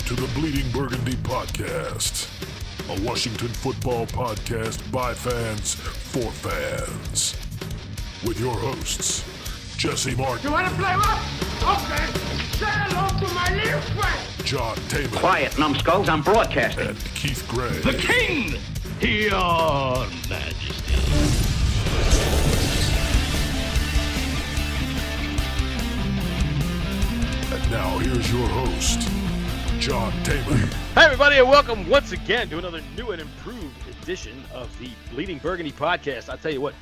to the Bleeding Burgundy podcast, a Washington football podcast by fans for fans. With your hosts, Jesse Martin. You want to play what? Okay. Say hello to my little friend. John Taman. Quiet, numbskulls, I'm broadcasting. And Keith Gray. The King, your Majesty. And now here's your host, John Taman. Hi, everybody, and welcome once again to another new and improved edition of the Bleeding Burgundy podcast. I'll tell you what,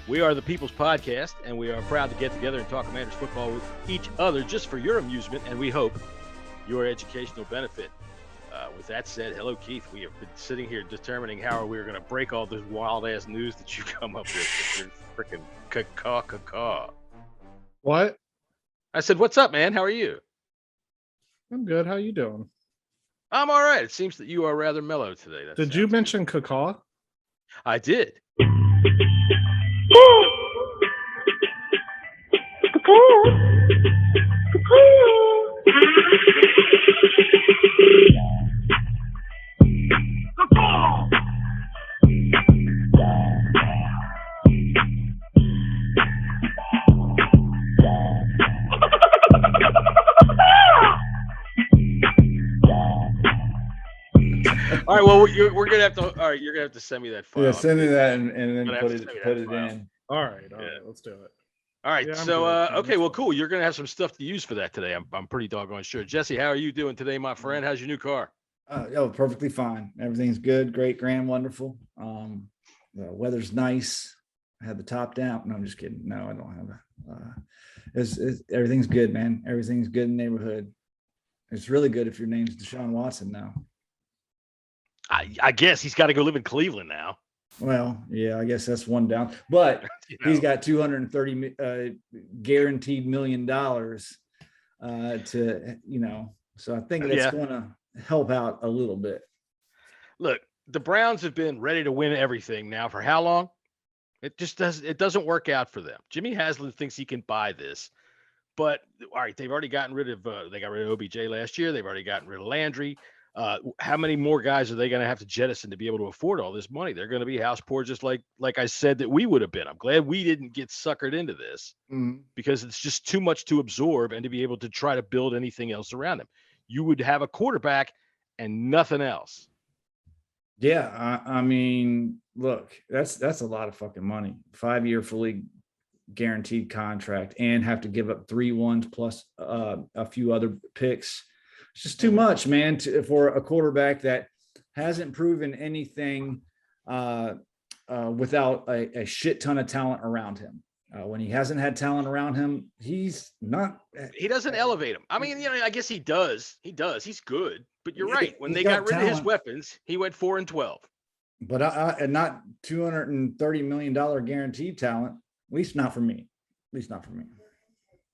we are the People's Podcast, and we are proud to get together and talk Commanders football with each other just for your amusement, and we hope your educational benefit. With that said, hello, Keith. We have been sitting here determining how we're going to break all this wild-ass news that you come up with. You're freaking caw. What? I said, what's up, man? How are you? I'm good. How you doing? I'm all right. It seems that you are rather mellow today. Did you mention cacaw? I did. All right. Well, we're gonna have to. All right, you're gonna have to send me that file. Yeah, send me that and then put it file. in. All right, let's do it. All right. Yeah, So, okay. Well, cool. fine. You're gonna have some stuff to use for that today. I'm pretty doggone sure. Jesse, how are you doing today, my friend? How's your new car? Perfectly fine. Everything's good, great, grand, wonderful. The weather's nice. I had the top down. No, I'm just kidding. No, I don't have everything's good, man. Everything's good in the neighborhood. It's really good if your name's Deshaun Watson now. I guess he's got to go live in Cleveland now. Well, yeah, I guess that's one down. But he's got $230 guaranteed $1 million to, so I think that's going to help out a little bit. Look, the Browns have been ready to win everything now for how long? It doesn't work out for them. Jimmy Haslam thinks he can buy this. But all right, they've already gotten rid of they got rid of OBJ last year. They've already gotten rid of Landry. How many more guys are they going to have to jettison to be able to afford all this money? They're going to be house poor, just like I said that we would have been. I'm glad we didn't get suckered into this because it's just too much to absorb and to be able to try to build anything else around them. You would have a quarterback and nothing else. Yeah, I mean, look, that's a lot of fucking money. 5-year fully guaranteed contract and have to give up 3 ones plus a few other picks. It's just too much, man, for a quarterback that hasn't proven anything without a shit ton of talent around him. When he hasn't had talent around him, he's not. He doesn't elevate him. I mean, I guess he does. He does. He's good. But you're right. When they got rid of his weapons, he went 4-12. But not $230 million guaranteed talent. At least not for me.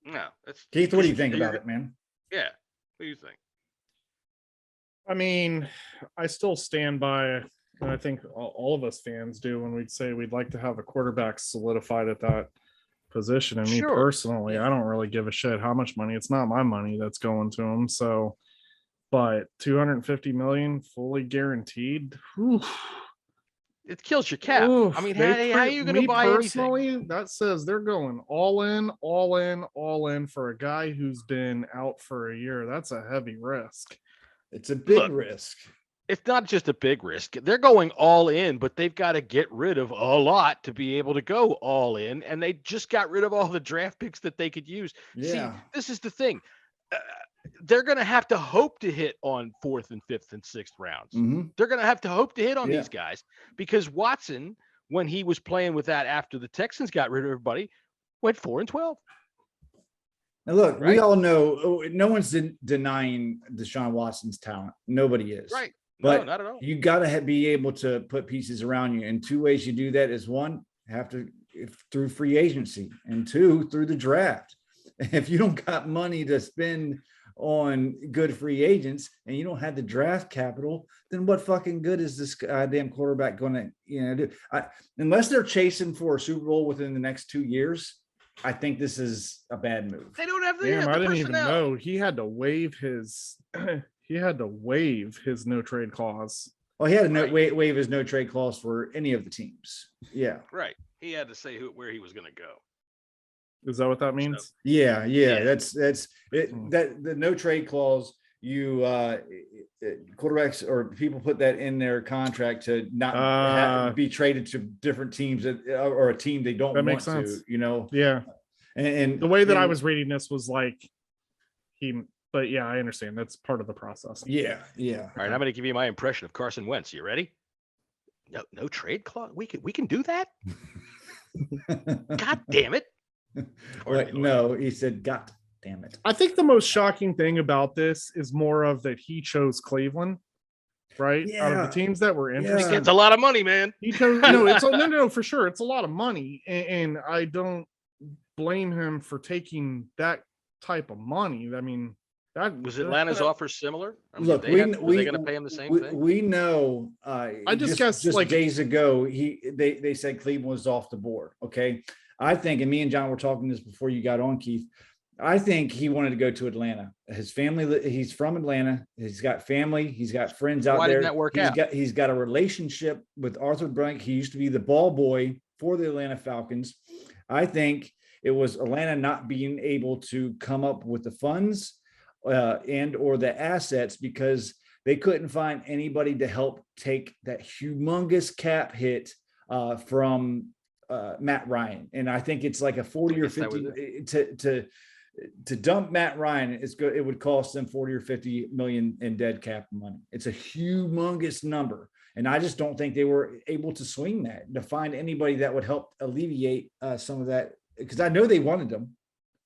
No, that's Keith. What do you think about it, man? Yeah. What do you think? I mean, I still stand by, and I think all of us fans do, when we'd say we'd like to have a quarterback solidified at that position. And me personally, I don't really give a shit how much money. It's not my money that's going to him. So, but $250 million fully guaranteed. Whew. It kills your cap. Oof, I mean, how are you going to buy personally, anything? That says they're going all in for a guy who's been out for a year. That's a heavy risk. It's a big risk. It's not just a big risk. They're going all in, but they've got to get rid of a lot to be able to go all in. And they just got rid of all the draft picks that they could use. Yeah. See, this is the thing. They're going to have to hope to hit on 4th and 5th and 6th rounds. Mm-hmm. They're going to have to hope to hit on these guys because Watson, when he was playing with that after the Texans got rid of everybody, went 4-12. Now look, we all know no one's denying Deshaun Watson's talent. Nobody is. Right. But no, not at all. You got to be able to put pieces around you. And 2 ways you do that is 1, through free agency, and 2, through the draft. If you don't got money to spend on good free agents and you don't have the draft capital, then what fucking good is this goddamn quarterback going to, do? Unless they're chasing for a Super Bowl within the next 2 years, I think this is a bad move. They don't have the Damn, I didn't even personnel. know he had to waive his he had to waive his no trade clause. Well, he had to waive his no trade clause for any of the teams. Yeah. Right. He had to say where he was going to go. Is that what that means? So, yeah. That's it. That the no trade clause, quarterbacks or people put that in their contract to not be traded to different teams or a team they don't want to, Yeah. And the way that I was reading this was like but yeah, I understand. That's part of the process. Yeah. All right, I'm going to give you my impression of Carson Wentz. You ready? No trade clause. We can do that. God damn it. Wait, no, he said, God damn it. I think the most shocking thing about this is more of that he chose Cleveland, right? Yeah. Out of the teams that were interested. It's a lot of money, man. He chose no, for sure. It's a lot of money. And I don't blame him for taking that type of money. I mean, was Atlanta's offer similar? Look, were they going to pay him the same thing? We know. I just guess just like days ago, they said Cleveland was off the board. Okay, I think, and me and John were talking this before you got on, Keith. I think he wanted to go to Atlanta. His family, he's from Atlanta. He's got family. He's got friends out there. Why didn't that work out? He's got a relationship with Arthur Blank. He used to be the ball boy for the Atlanta Falcons. I think it was Atlanta not being able to come up with the funds and or the assets because they couldn't find anybody to help take that humongous cap hit from Matt Ryan. And I think it's like a 40 or 50 to dump Matt Ryan. It would cost them 40 or 50 million in dead cap money. It's a humongous number. And I just don't think they were able to swing that, to find anybody that would help alleviate some of that. Because I know they wanted him.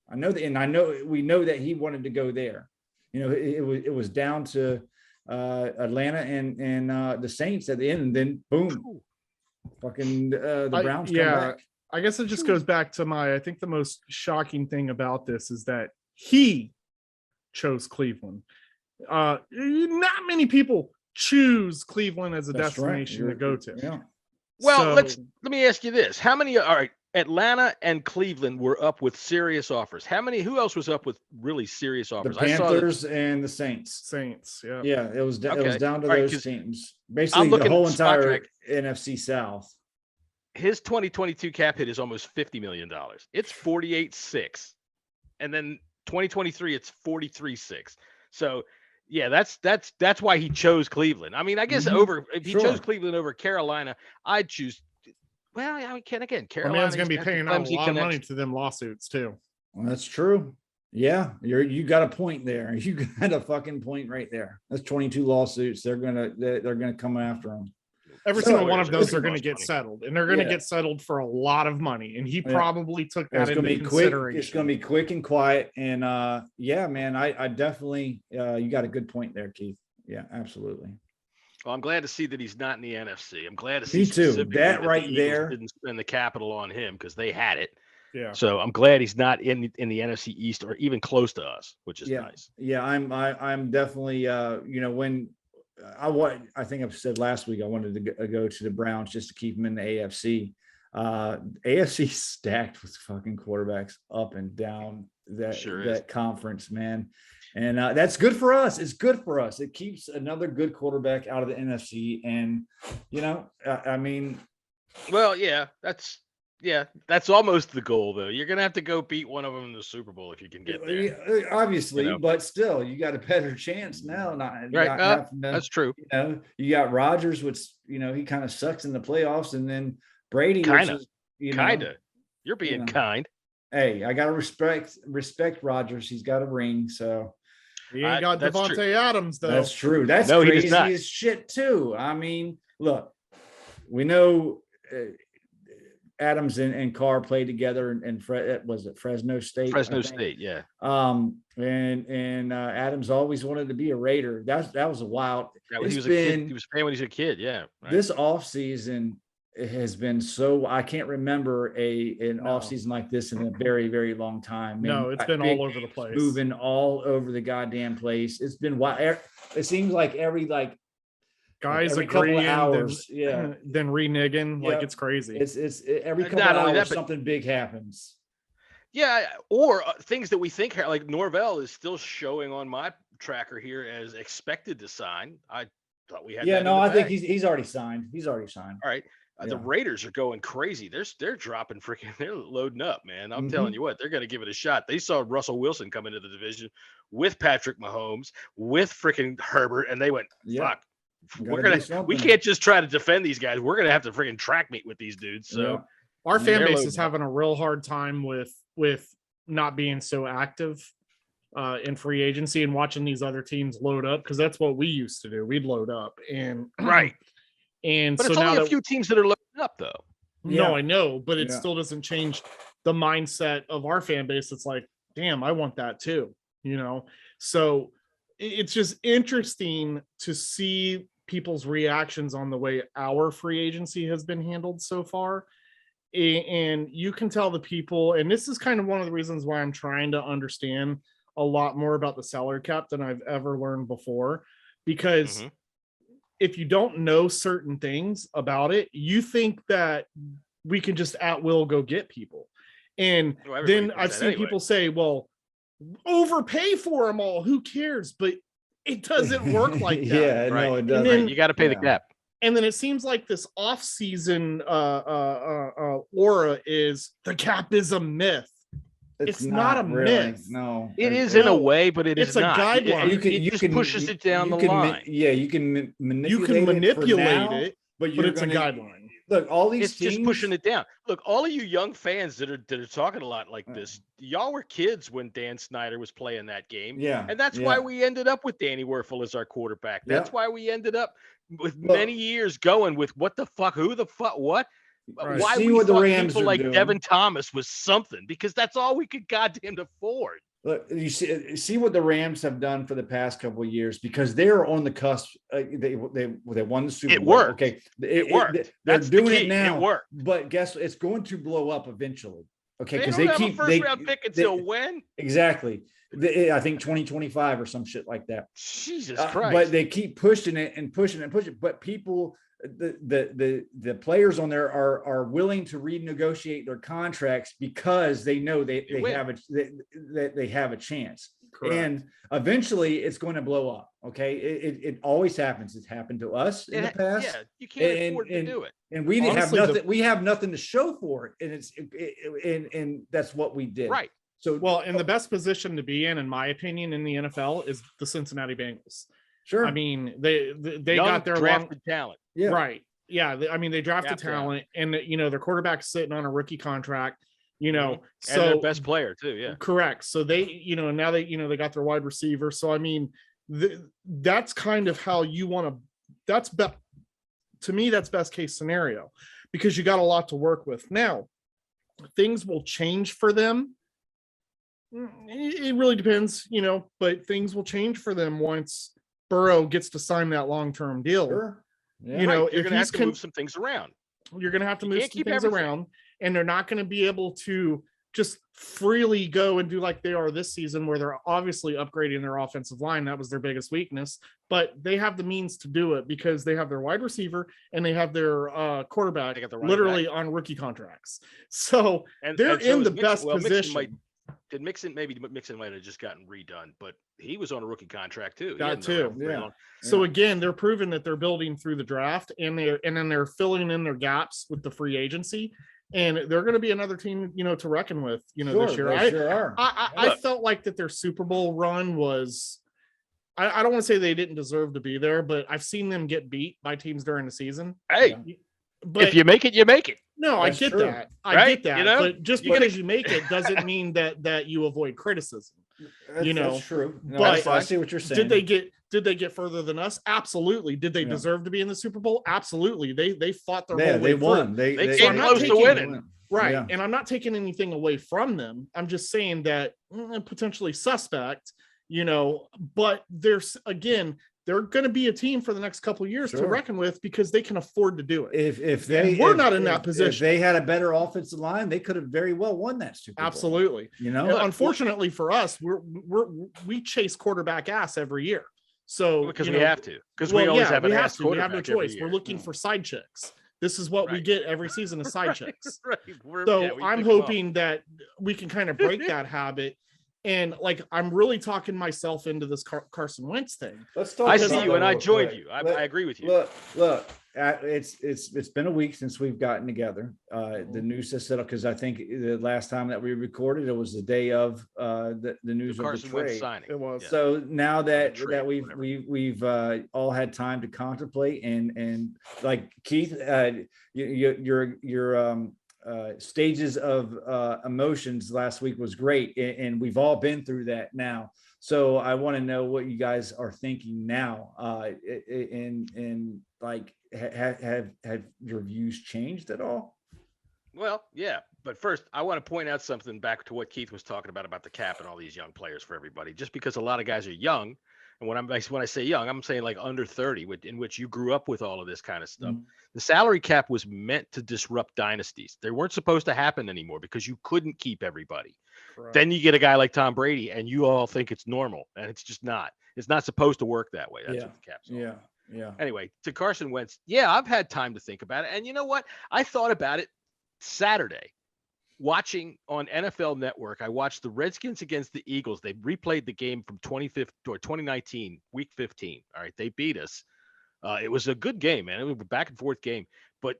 We know that he wanted to go there. It was down to Atlanta and the Saints at the end, and then boom, fucking the Browns come back. I guess it just goes back to I think the most shocking thing about this is that he chose Cleveland. Not many people choose Cleveland as a destination to go to. Yeah. Well, let me ask you this. How many Atlanta and Cleveland were up with serious offers? Who else was up with really serious offers? The Panthers and the Saints. Yeah. Yeah, it was down to those teams. Basically the whole entire NFC South. His 2022 cap hit is almost $50 million. It's 48.6. And then 2023 it's 43.6. So yeah, that's why he chose Cleveland. I mean, I guess if he chose Cleveland over Carolina, I'd choose. Well, I mean, Carolina. Man's going to be paying out a lot of money to them lawsuits too. Well, that's true. Yeah, you got a point there. You got a fucking point right there. That's 22 lawsuits. They're gonna come after him. Every single one of those are going to get settled, and they're going to get settled for a lot of money. And he probably took that into consideration. It's going to be quick and quiet. And man, I definitely you got a good point there, Keith. Yeah, absolutely. Well, I'm glad to see that he's not in the NFC. I'm glad to see me too. That right there didn't spend the capital on him because they had it. Yeah. So I'm glad he's not in the NFC East or even close to us, which is nice. Yeah, I'm definitely when I think I've said last week I wanted to go to the Browns just to keep them in the AFC. AFC stacked with fucking quarterbacks up and down that conference, man. And that's good for us. It's good for us. It keeps another good quarterback out of the NFC. And, I mean. Well, that's almost the goal, though. You're going to have to go beat one of them in the Super Bowl if you can get there. Obviously, but still, you got a better chance now. That's true. You got Rodgers, which, he kind of sucks in the playoffs. And then Brady. Kind of. You're being kind. Hey, I got to respect Rodgers. He's got a ring, so. He ain't got Devontae Adams, though. That's true. That's crazy as shit, too. I mean, look, we know Adams and Carr played together in Fresno State? Fresno State, yeah. And Adams always wanted to be a Raider. That was a wild. He was a kid. He was playing when he was a kid, yeah. Right. This offseason has been I can't remember an offseason like this in a very, very long time. No, it's been all over the place. Moving all over the goddamn place. It's been wild. It seems like every guys agreeing, then reneging, like it's crazy. It's every couple hours something big happens. Yeah, or things that we think like Norvell is still showing on tracker here as expected to sign. I thought we had. Yeah, that no, in the I think bag. he's already signed. He's already signed. All right. The Yeah. Raiders are going crazy. They're dropping freaking. They're loading up, man. I'm Mhm. telling you what, they're going to give it a shot. They saw Russell Wilson come into the division with Patrick Mahomes, with freaking Herbert, and they went, Yeah. "Fuck, Gotta we do can't just try to defend these guys. We're gonna have to freaking track meet with these dudes." So Yeah. Our fan they're base loading is up. having a real hard time with not being so active in free agency and watching these other teams load up, because that's what we used to do. We'd load up and Right. And But so it's now only a that few teams that are loading up, though. no, Yeah. I know, but it Yeah. still doesn't change the mindset of our fan base. It's like, damn, I want that too, So it's just interesting to see people's reactions on the way our free agency has been handled so far. And you can tell the people, and this is kind of one of the reasons why I'm trying to understand a lot more about the salary cap than I've ever learned before, because if you don't know certain things about it, you think that we can just at will go get people. And Well, then everybody I've thinks that seen anyway. people say, well, overpay for them all. Who cares? But it doesn't work like that. Yeah, Right. no, it And doesn't. then- You got to pay the Yeah. cap. And then it seems like this off-season aura is the cap is a myth. it's not a myth. No, It is in a No, way, but it is it's a not. guideline. It just pushes it down the you can line. you can You manipulate can it for manipulate now, it, but but it's a gonna- guideline. Look, all these It's just teams- pushing it down. Look, all of you young fans that are talking a lot like this, y'all were kids when Dan Snyder was playing that game. Yeah, And that's why we ended up with Danny Werfel as our quarterback. That's Yeah. why we ended up with Look- many years going with what the fuck, who the fuck, what? Right. Why See we what the thought Rams people are like doing. Devin Thomas was something, because that's all we could goddamn afford. Look, you see what the Rams have done for the past couple of years, because they are on the cusp. They won the Super It Bowl. worked. Okay, It worked. They're That's the doing key. it now. It worked. But guess what? It's going to blow up eventually. Okay, They because don't they have keep a first round pick until when? exactly. I think 2025 or some shit like that. Jesus Christ. But they keep pushing it and pushing it and pushing it. But people, the players on there are willing to renegotiate their contracts because they know they have a chance. Correct. And eventually it's going to blow up. Okay. It always happens. It's happened to us in the past. Yeah, you can't afford to do it. And we didn't Honestly, have nothing. We have nothing to show for it. And that's what we did. Right. So Well, and the best position to be in my opinion, in the NFL is the Cincinnati Bengals. sure. I mean, they Young got their drafted talent. Yeah. right. Yeah, they drafted Drafted talent, and their quarterback's sitting on a rookie contract. And So their best player too. Yeah. correct. So they, now they got their wide receiver. So I mean, that's kind of how you want to. To me, that's best case scenario, because you got a lot to work with. Now, things will change for them. It really depends, but things will change for them once Burrow gets to sign that long-term deal. Sure. Yeah. You know, Right. You're if gonna have he's to move some things around. you're going to have to You move can't some keep things everything. around, and they're not going to be able to just freely go and do like they are this season, where they're obviously upgrading their offensive line. That was their biggest weakness, but they have the means to do it because they have their wide receiver and they have their quarterback They got the running literally back. on rookie contracts. So And they're and so in is the Mixon. best Well, position. Mixon might have just gotten redone, but he was on a rookie contract too. He That hadn't been around too, for very yeah. long. So again, they're proving that they're building through the draft, and then they're filling in their gaps with the free agency, and they're going to be another team, to reckon with, this year. They sure are. I Look. felt like that their Super Bowl run was, I don't want to say they didn't deserve to be there, but I've seen them get beat by teams during the season. Hey, But if you make it, you make it. no, I That's get true. that. I Right? get that. You know? But just You gotta- because you make it doesn't mean that you avoid criticism. That's true. No, but- I see what you're saying. Did they get further than us? Absolutely. Did they Yeah. deserve to be in the Super Bowl? Absolutely. They fought their Yeah, whole way they won. through. They came close to winning. Right. Yeah. And I'm not taking anything away from them. I'm just saying that potentially suspect, but they're going to be a team for the next couple of years to Sure. reckon with, because they can afford to do it. If they And we're not in that if position. they had a better offensive line, they could have very well won that Super Bowl. Absolutely. You And know, unfortunately for us, we chase quarterback ass every year. So Because we have to. Because we always have an ass We have no quarterback every choice. year. We're looking for side chicks. This is what we Right. get every season is side chicks. Right. So we I'm pick 'em up. hoping that we can kind of break that habit And like, I'm really talking myself into this Carson Wentz thing. Let's talk. I see you, and I joined you. I agree with you. Look. It's been a week since we've gotten together. The news has settled because I think the last time that we recorded, it was the day of the news of Carson the Wentz trade. signing. It was. So now that trade, we've all had time to contemplate and like Keith, your stages of emotions last week was great, and we've all been through that now. So I want to know what you guys are thinking now, and like have your views changed at all? Well, yeah, but first I want to point out something back to what Keith was talking about the cap and all these young players for everybody. Just because a lot of guys are young, and when I say young, I'm saying like under 30, in which you grew up with all of this kind of stuff. Mm-hmm. The salary cap was meant to disrupt dynasties. They weren't supposed to happen anymore because you couldn't keep everybody. Correct. Then you get a guy like Tom Brady, and you all think it's normal, and it's just not. It's not supposed to work that way. That's what the cap's all about. Yeah. Anyway, to Carson Wentz, yeah, I've had time to think about it. And you know what? I thought about it Saturday, watching on NFL Network. I watched the Redskins against the Eagles. They replayed the game from 2019, week 15. All right, they beat us. It was a good game, man. It was a back and forth game. But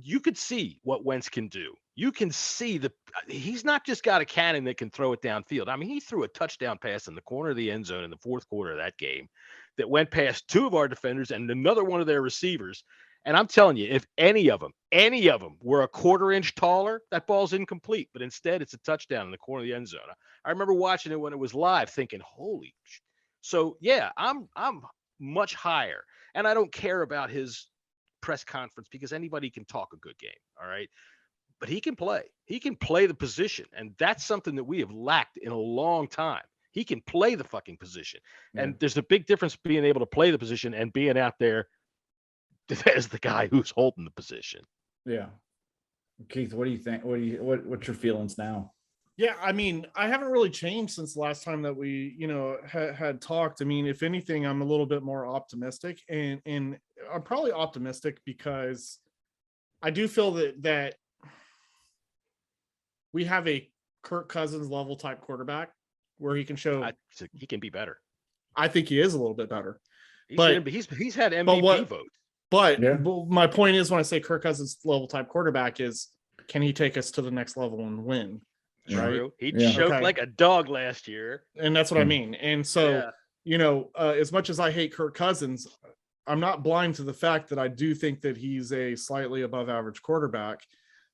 you could see what Wentz can do. You can see he's not just got a cannon that can throw it downfield. I mean, he threw a touchdown pass in the corner of the end zone in the fourth quarter of that game that went past two of our defenders and another one of their receivers. And I'm telling you, if any of them were a quarter inch taller, that ball's incomplete. But instead, it's a touchdown in the corner of the end zone. I remember watching it when it was live thinking, holy. So, yeah, I'm much higher. And I don't care about his press conference because anybody can talk a good game. All right. But he can play. He can play the position. And that's something that we have lacked in a long time. He can play the fucking position. Yeah. And there's a big difference being able to play the position and being out there as the guy who's holding the position. Yeah. Keith, what do you think? What's your feelings now? Yeah, I mean, I haven't really changed since the last time that we, had talked. I mean, if anything, I'm a little bit more optimistic, and I'm probably optimistic because I do feel that we have a Kirk Cousins level type quarterback where he can show he can be better. I think he is a little bit better. He's had MVP votes. But my point is, when I say Kirk Cousins level type quarterback, is can he take us to the next level and win? Right? He choked like a dog last year. And that's what I mean. And so, as much as I hate Kirk Cousins, I'm not blind to the fact that I do think that he's a slightly above average quarterback.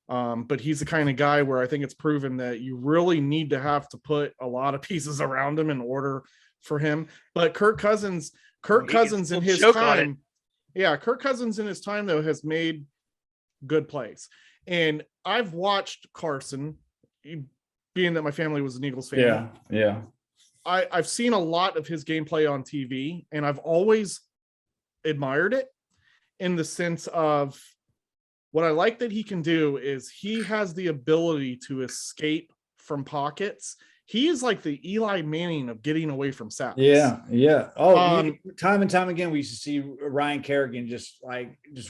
But he's the kind of guy where I think it's proven that you really need to have to put a lot of pieces around him in order for him. But Kirk Cousins in his time, Kirk Cousins in his time though has made good plays. And I've watched Carson, being that my family was an Eagles fan. Yeah. I've seen a lot of his gameplay on TV, and I've always admired it in the sense of what I like that he can do is he has the ability to escape from pockets. He is like the Eli Manning of getting away from sacks. Yeah. Oh, time and time again, we used to see Ryan Kerrigan just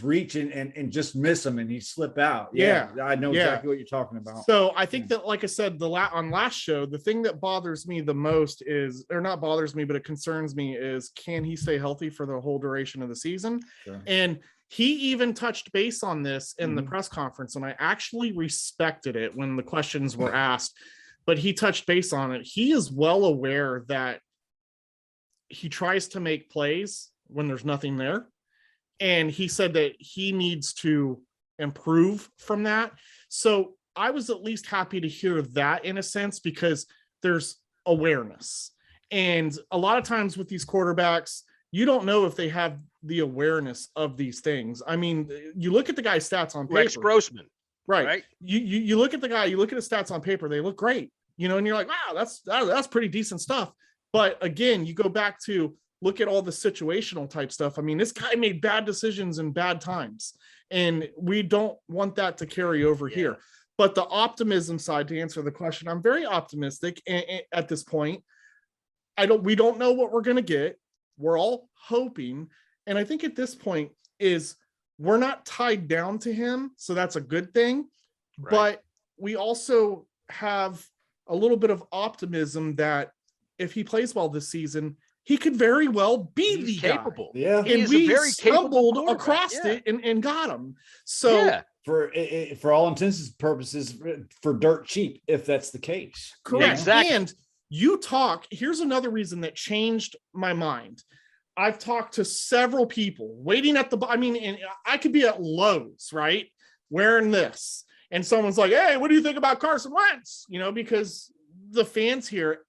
reach and just miss him and he slip out. Yeah. I know exactly what you're talking about. So I think that, like I said, on last show, the thing that bothers me the most is, or not bothers me, but it concerns me is, can he stay healthy for the whole duration of the season? Sure. And he even touched base on this in the press conference, and I actually respected it when the questions were asked. But he touched base on it. He is well aware that he tries to make plays when there's nothing there. And he said that he needs to improve from that. So I was at least happy to hear that in a sense, because there's awareness. And a lot of times with these quarterbacks, you don't know if they have the awareness of these things. I mean, you look at the guy's stats on paper. Rex Grossman. Right. You look at the guy, you look at his stats on paper, they look great, and you're like, wow, that's pretty decent stuff. But again, you go back to look at all the situational type stuff. I mean, this guy made bad decisions in bad times, and we don't want that to carry over here. But the optimism side, to answer the question, I'm very optimistic at this point. We don't know what we're going to get. We're all hoping. And I think at this point is, we're not tied down to him, so that's a good thing. Right. But we also have a little bit of optimism that if he plays well this season, he could very well be the capable. Guy. Yeah. And we stumbled across it and got him. So for all intents and purposes, for dirt cheap, if that's the case. Correct. Yeah, exactly. And here's another reason that changed my mind. I've talked to several people waiting at and I could be at Lowe's, right? Wearing this. And someone's like, hey, what do you think about Carson Wentz? Because the fans here,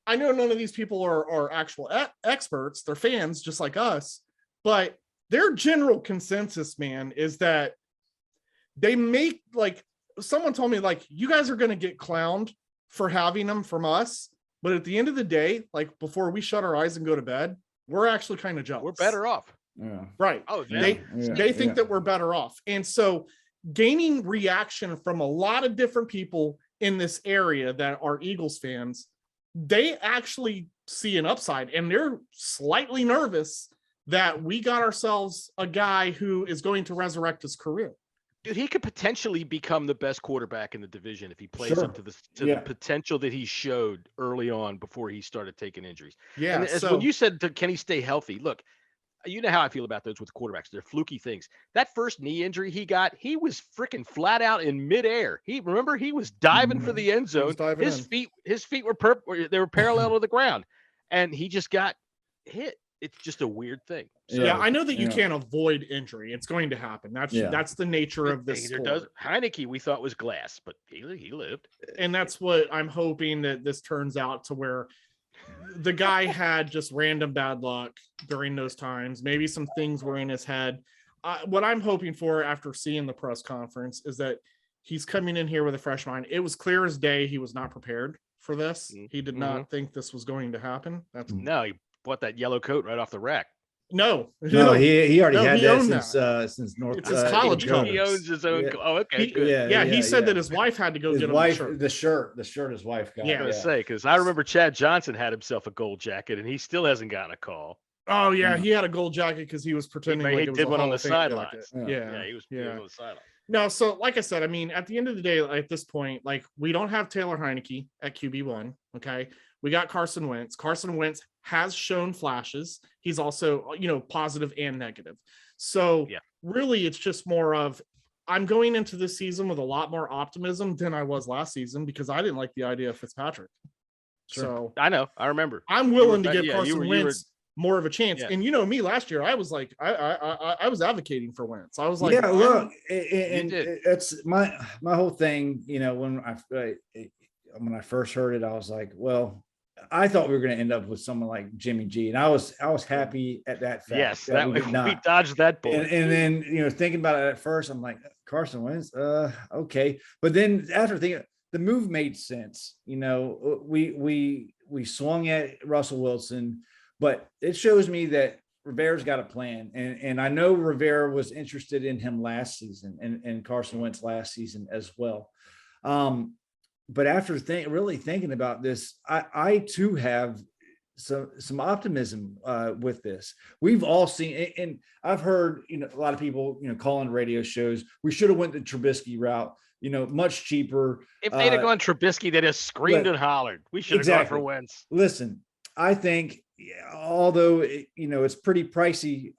I know none of these people are actual experts. They're fans just like us. But their general consensus, man, is that they make, someone told me, you guys are going to get clowned for having them from us. But at the end of the day, before we shut our eyes and go to bed, we're actually kind of jealous. We're better off. Yeah. Right. Oh, they think that we're better off. And so gaining reaction from a lot of different people in this area that are Eagles fans, they actually see an upside, and they're slightly nervous that we got ourselves a guy who is going to resurrect his career. Dude, he could potentially become the best quarterback in the division if he plays up to the potential that he showed early on before he started taking injuries. Yeah. And when you said, can he stay healthy? Look, you know how I feel about those with quarterbacks. They're fluky things. That first knee injury he got, he was freaking flat out in midair. He was diving for the end zone. His feet were they were parallel to the ground, and he just got hit. It's just a weird thing. So, I know that you can't avoid injury. It's going to happen. That's the nature of this sport. Heineke, we thought was glass, but he lived. And that's what I'm hoping that this turns out to, where the guy had just random bad luck during those times. Maybe some things were in his head. What I'm hoping for after seeing the press conference is that he's coming in here with a fresh mind. It was clear as day he was not prepared for this. He did not think this was going to happen. No, he bought that yellow coat right off the rack. No, he already had that since North. It's his college coat. He owns his own. Oh, okay, good. He said that his wife had to go get him the shirt his wife got. Yeah, I was gonna say, because I remember Chad Johnson had himself a gold jacket, and he still hasn't gotten a call. Oh yeah, he had a gold jacket because he was pretending he like it was did a one on the Hall of Fame sidelines. jacket. Yeah, he was on the sideline. No, so like I said, I mean, at the end of the day, at this point, we don't have Taylor Heineke at QB1. Okay, we got Carson Wentz. Carson Wentz has shown flashes. He's also, positive and negative. So really, it's just more of, I'm going into this season with a lot more optimism than I was last season, because I didn't like the idea of Fitzpatrick. Sure. So I know, I remember. I'm willing to give Carson Wentz more of a chance. Yeah. And me last year, I was like, I was advocating for Wentz. I was like, look, and it's my whole thing. When I first heard it, I was like, well, I thought we were going to end up with someone like Jimmy G, and I was happy at that fact. Yes, we dodged that bullet. And then thinking about it at first, I'm like, Carson Wentz, okay. But then after thinking, the move made sense. We swung at Russell Wilson, but it shows me that Rivera's got a plan, and I know Rivera was interested in him last season, and Carson Wentz last season as well. But after really thinking about this, I too have some optimism with this. We've all seen, and I've heard a lot of people calling radio shows, we should have went the Trubisky route, much cheaper. If they'd have gone Trubisky, they'd have screamed and hollered. We should have gone for Wentz. Listen, I think, although it's pretty pricey,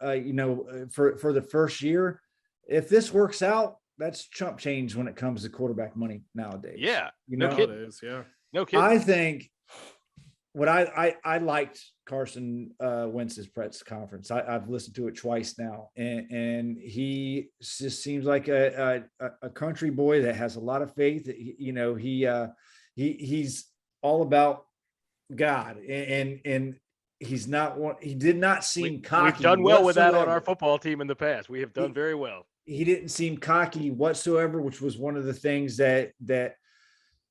for the first year, if this works out, that's chump change when it comes to quarterback money nowadays. Yeah. No kidding. No kidding. I think what I liked Carson Wentz's press conference. I've listened to it twice now, and he just seems like a country boy that has a lot of faith. He's all about God, and he's not one. He did not seem cocky. We've done well with that on our football team in the past. We have done very well. He didn't seem cocky whatsoever, which was one of the things that,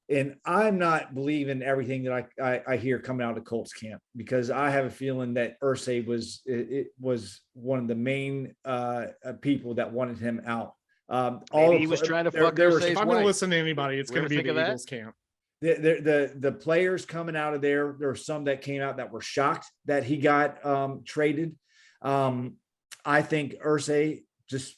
and I'm not believing everything that I hear coming out of the Colts camp, because I have a feeling that Irsay was one of the main people that wanted him out. He was trying to fuck Irsay's If I'm going to listen to anybody, it's going to be the that? Eagles camp. The players coming out of there were some that came out that were shocked that he got traded. I think Irsay just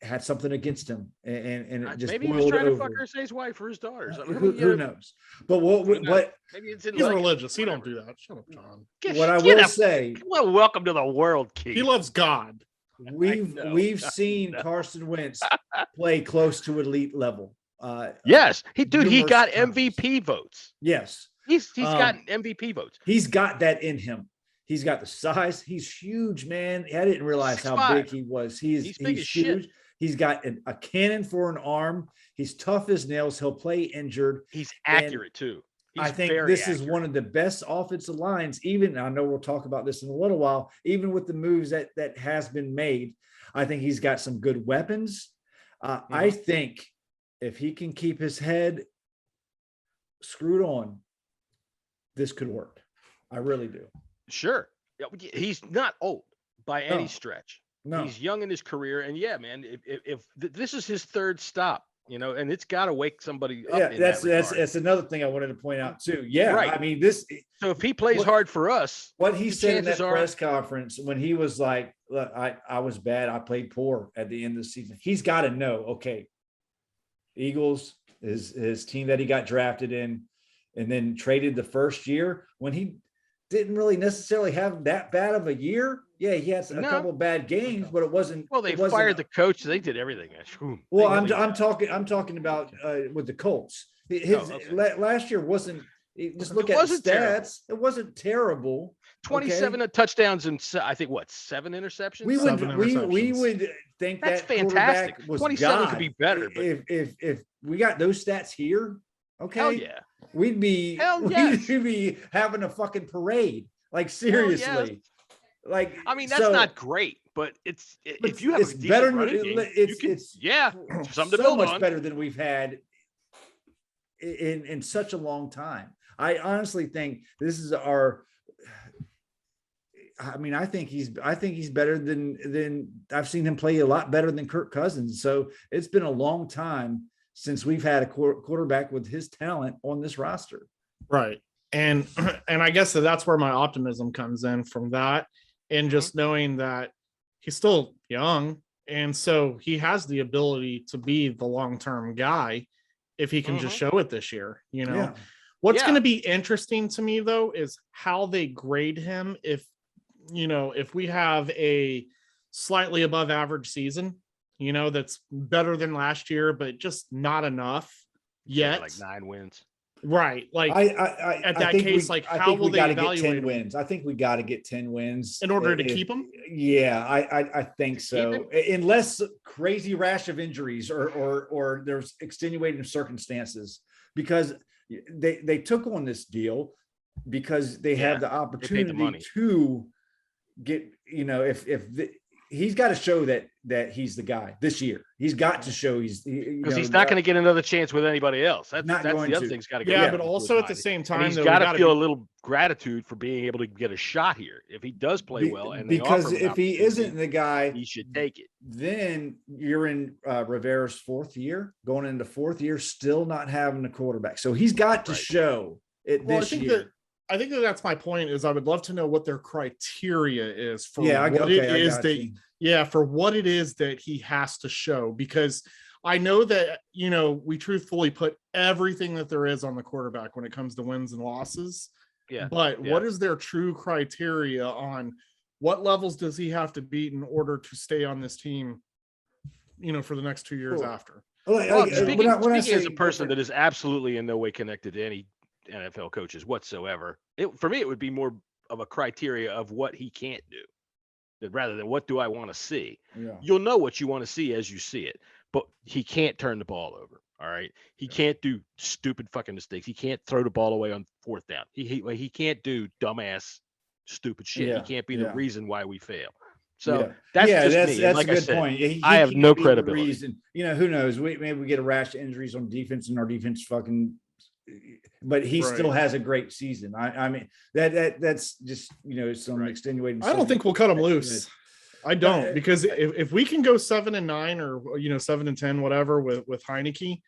had something against him, and it just maybe he was trying over. to fuck or say his wife or his daughters. I mean, Who knows? But what maybe it's in He's like religious. He don't do that. Shut up, John. what I will say, well, welcome to the world, Keith. He loves God. we've seen Carson Wentz play close to elite level. Yes, he got times. MVP votes. Yes, He's gotten MVP votes. he's got that in him. He's got the size. He's huge, man. I didn't realize how 6'5". big he was. He's big as huge. shit. He's got a cannon for an arm. He's tough as nails. He'll play injured. He's accurate too. He's I think this is one of the best offensive lines. Even I know we'll talk about this in a little while. Even with the moves that has been made, I think he's got some good weapons. I think if he can keep his head screwed on, this could work. I really do. Sure. He's not old by any stretch. No. He's young in his career. And yeah, man, if this is his third stop, and it's got to wake somebody up. Yeah, that's another thing I wanted to point out too. Yeah, right. I mean, this. So if he plays hard for us, what he said in that chances are- press conference when he was like, "Look, I was bad. I played poor at the end of the season." He's got to know. Okay, Eagles is his team that he got drafted in, and then traded the first year when he didn't really necessarily have that bad of a year. Yeah, he had a couple bad games, but it wasn't. Well, they fired the coach. They did everything. Well, I'm talking about with the Colts. Last year wasn't. Just look at the stats. Terrible. It wasn't terrible. 27 touchdowns and I think 7 interceptions. We would think that's that fantastic. Was 27 God. could be better. But If we got those stats here, okay, hell yeah, we'd be having a fucking parade. Like seriously. Like, I mean, that's not great, but if you have a better. Running game, It's something to so build much on. better than we've had in such a long time. I honestly think this is our. I mean, I think he's better than I've seen him play a lot better than Kirk Cousins. So it's been a long time since we've had a quarterback with his talent on this roster. Right. And I guess that's where my optimism comes in from that. And just knowing that he's still young. And so he has the ability to be the long-term guy if he can just show it this year, Yeah. What's going to be interesting to me though, is how they grade him. If we have a slightly above average season, that's better than last year, but just not enough yet. Like 9 wins. Right. Like how will they evaluate 10 wins? I think we got to get 10 wins in order to keep them. Yeah, I think so. Unless crazy rash of injuries or there's extenuating circumstances, because they took on this deal because they have the opportunity to get, he's got to show that he's the guy this year. He's got to show because he's not going to get another chance with anybody else. That's the other thing's got to go. Yeah, but also at the same time, he's got to feel a little gratitude for being able to get a shot here. If he does play well, and because if he isn't the guy, he should take it. Then you're in Rivera's 4th year, going into 4th year, still not having a quarterback. So he's got to show it this year. I think that's my point. Is I would love to know what their criteria is for for what it is that he has to show, because I know that we truthfully put everything that there is on the quarterback when it comes to wins and losses. Yeah. But what is their true criteria on what levels does he have to beat in order to stay on this team, for the next 2 years after? Well, speaking as a person that is absolutely in no way connected to any NFL coaches whatsoever, for me it would be more of a criteria of what he can't do rather than what do I want to see. You'll know what you want to see as you see it, but he can't turn the ball over. All right, he can't do stupid fucking mistakes. He can't throw the ball away on 4th down. He can't do dumbass stupid shit. He can't be the reason why we fail. So that's me. That's like a good I said, point. I have no credibility. Reason. Who knows? Maybe we get a rash of injuries on defense and our defense fucking. But he still has a great season. I mean that's just some extenuating. I don't think we'll cut him loose. I don't, because if we can go 7-9 or 7-10, whatever with Heineke,